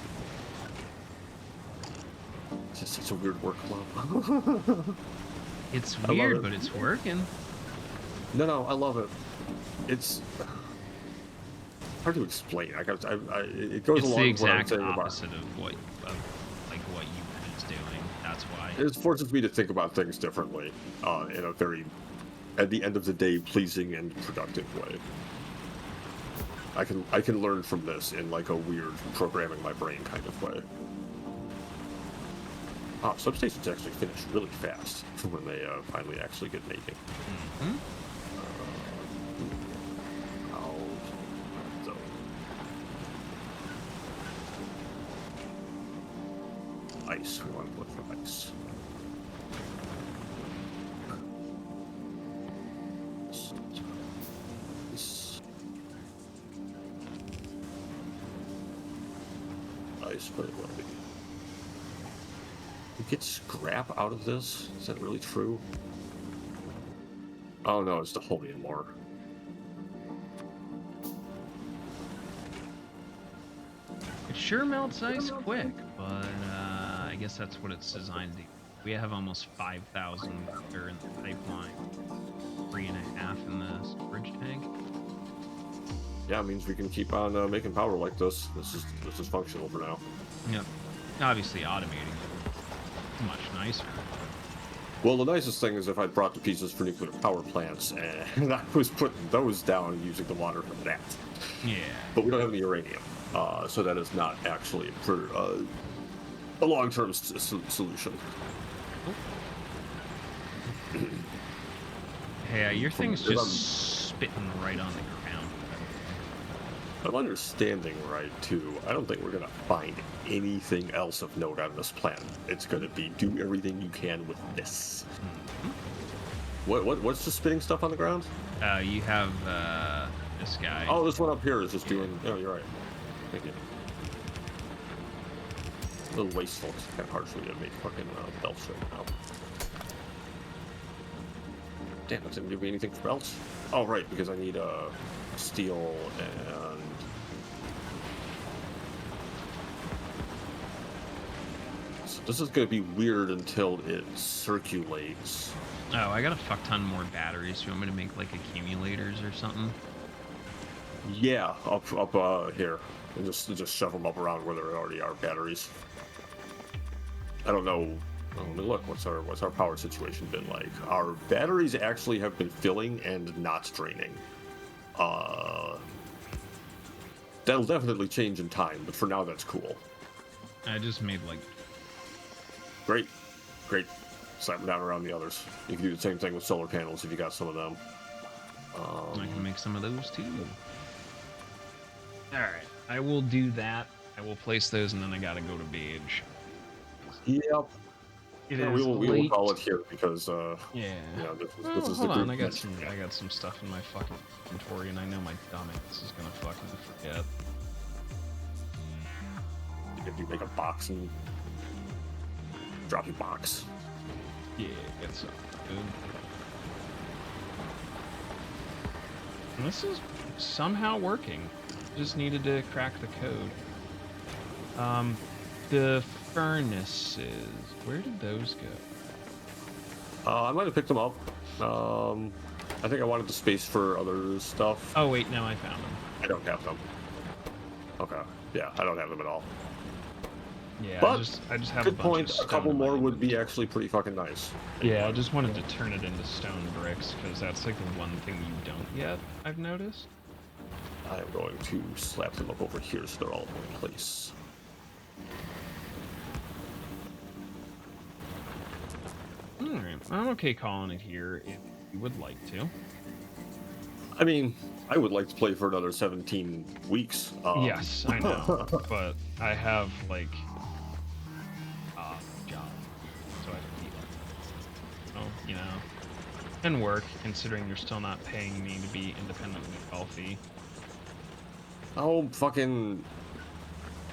It's just such a weird workflow. It's weird, but it's working. No, I love it. It's hard to explain. It goes It's along the with what I'm exact saying opposite of what Yuppie's doing. That's why. It forces me to think about things differently, in a very at the end of the day, pleasing and productive way. I can learn from this in like a weird programming my brain kind of way. Oh, substations actually finish really fast when they finally actually get making. Hmm. Oh, so ice. We want to look for ice. Ice, but it will be. You get scrap out of this? Is that really true? Oh no, it's the Holian more. It sure melts ice quick, but I guess that's what it's designed to do. We have almost 5,000 water in the pipeline, 3.5 in the storage tank. Yeah, it means we can keep on making power like this. This is functional for now. Yep. Obviously, automating it much nicer. Well, the nicest thing is if I brought the pieces for nuclear power plants and I was putting those down and using the water for that. Yeah. But we don't have any uranium, so that is not actually for a long-term solution. Hey, your thing's just spitting right on the ground. If I'm understanding right, too, I don't think we're going to find anything else of note on this planet. It's going to be do everything you can with this. What's the spitting stuff on the ground? You have this guy. Oh, this one up here is just doing... Oh, you're right. Thank you. A little wasteful. It's kind of hard for me to make fucking belts right now. Damn, that didn't give me anything for belts. Oh, right, because I need steel and... So this is going to be weird until it circulates. Oh, I got a fuck ton more batteries. You want me to make like accumulators or something? Yeah, up here. And just shove them up around where there already are batteries. I don't know. Oh, let me look. What's our power situation been like? Our batteries actually have been filling and not draining. That'll definitely change in time, but for now that's cool. I just made like... Great. Slap them down around the others. You can do the same thing with solar panels if you got some of them. I can make some of those too. All right, I will do that. I will place those, and then I gotta go to Beige. Yep. It Yeah, is we will late. call it here because yeah. this is the Hold on, group. I got some stuff in my fucking inventory, and I know my dumbass is gonna fucking forget. If you make a box and drop your box. Yeah, it's good. And this is somehow working. Just needed to crack the code. The furnaces. Where did those go? I might have picked them up. I think I wanted the space for other stuff. Oh wait, no, I found them. I don't have them. Okay. Yeah, I don't have them at all. Yeah, But I just have good a bunch point. of A stone couple in my more would be inventory. actually pretty fucking nice. Yeah, I just wanted to turn it into stone bricks because that's like the one thing you don't yet. I've noticed. I'm going to slap them up over here so they're all in one place. Alright, I'm okay calling it here if you would like to. I mean, I would like to play for another 17 weeks. Yes, I know, but I have like job, so I have to keep. Oh, you know, and work. Considering you're still not paying me to be independently wealthy. Oh, fucking...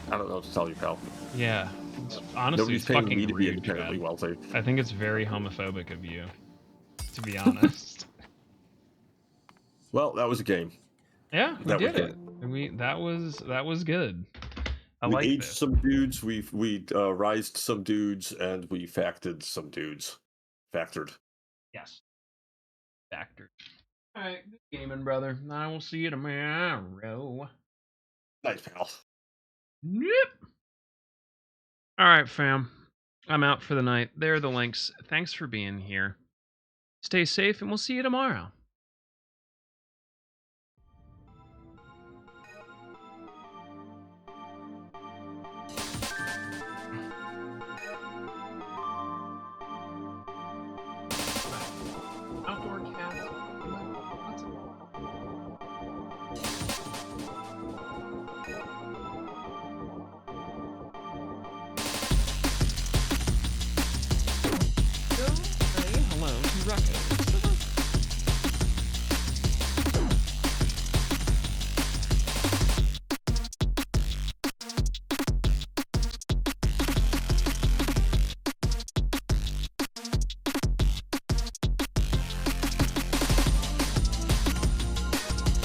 I don't know what to tell you, pal. Yeah, it's, honestly, Nobody's it's paying fucking me to be rude, independently Chad. wealthy. I think it's very homophobic of you, to be honest. Well, that was a game. Yeah, we That was did good. it. And that was good. I We like aged this. some dudes, we rised some dudes, and we facted some dudes. Factored. Yes. Factor. All right, good gaming, brother. I will see you tomorrow. Nice, pal. Yep. All right, fam. I'm out for the night. There are the links. Thanks for being here. Stay safe, and we'll see you tomorrow.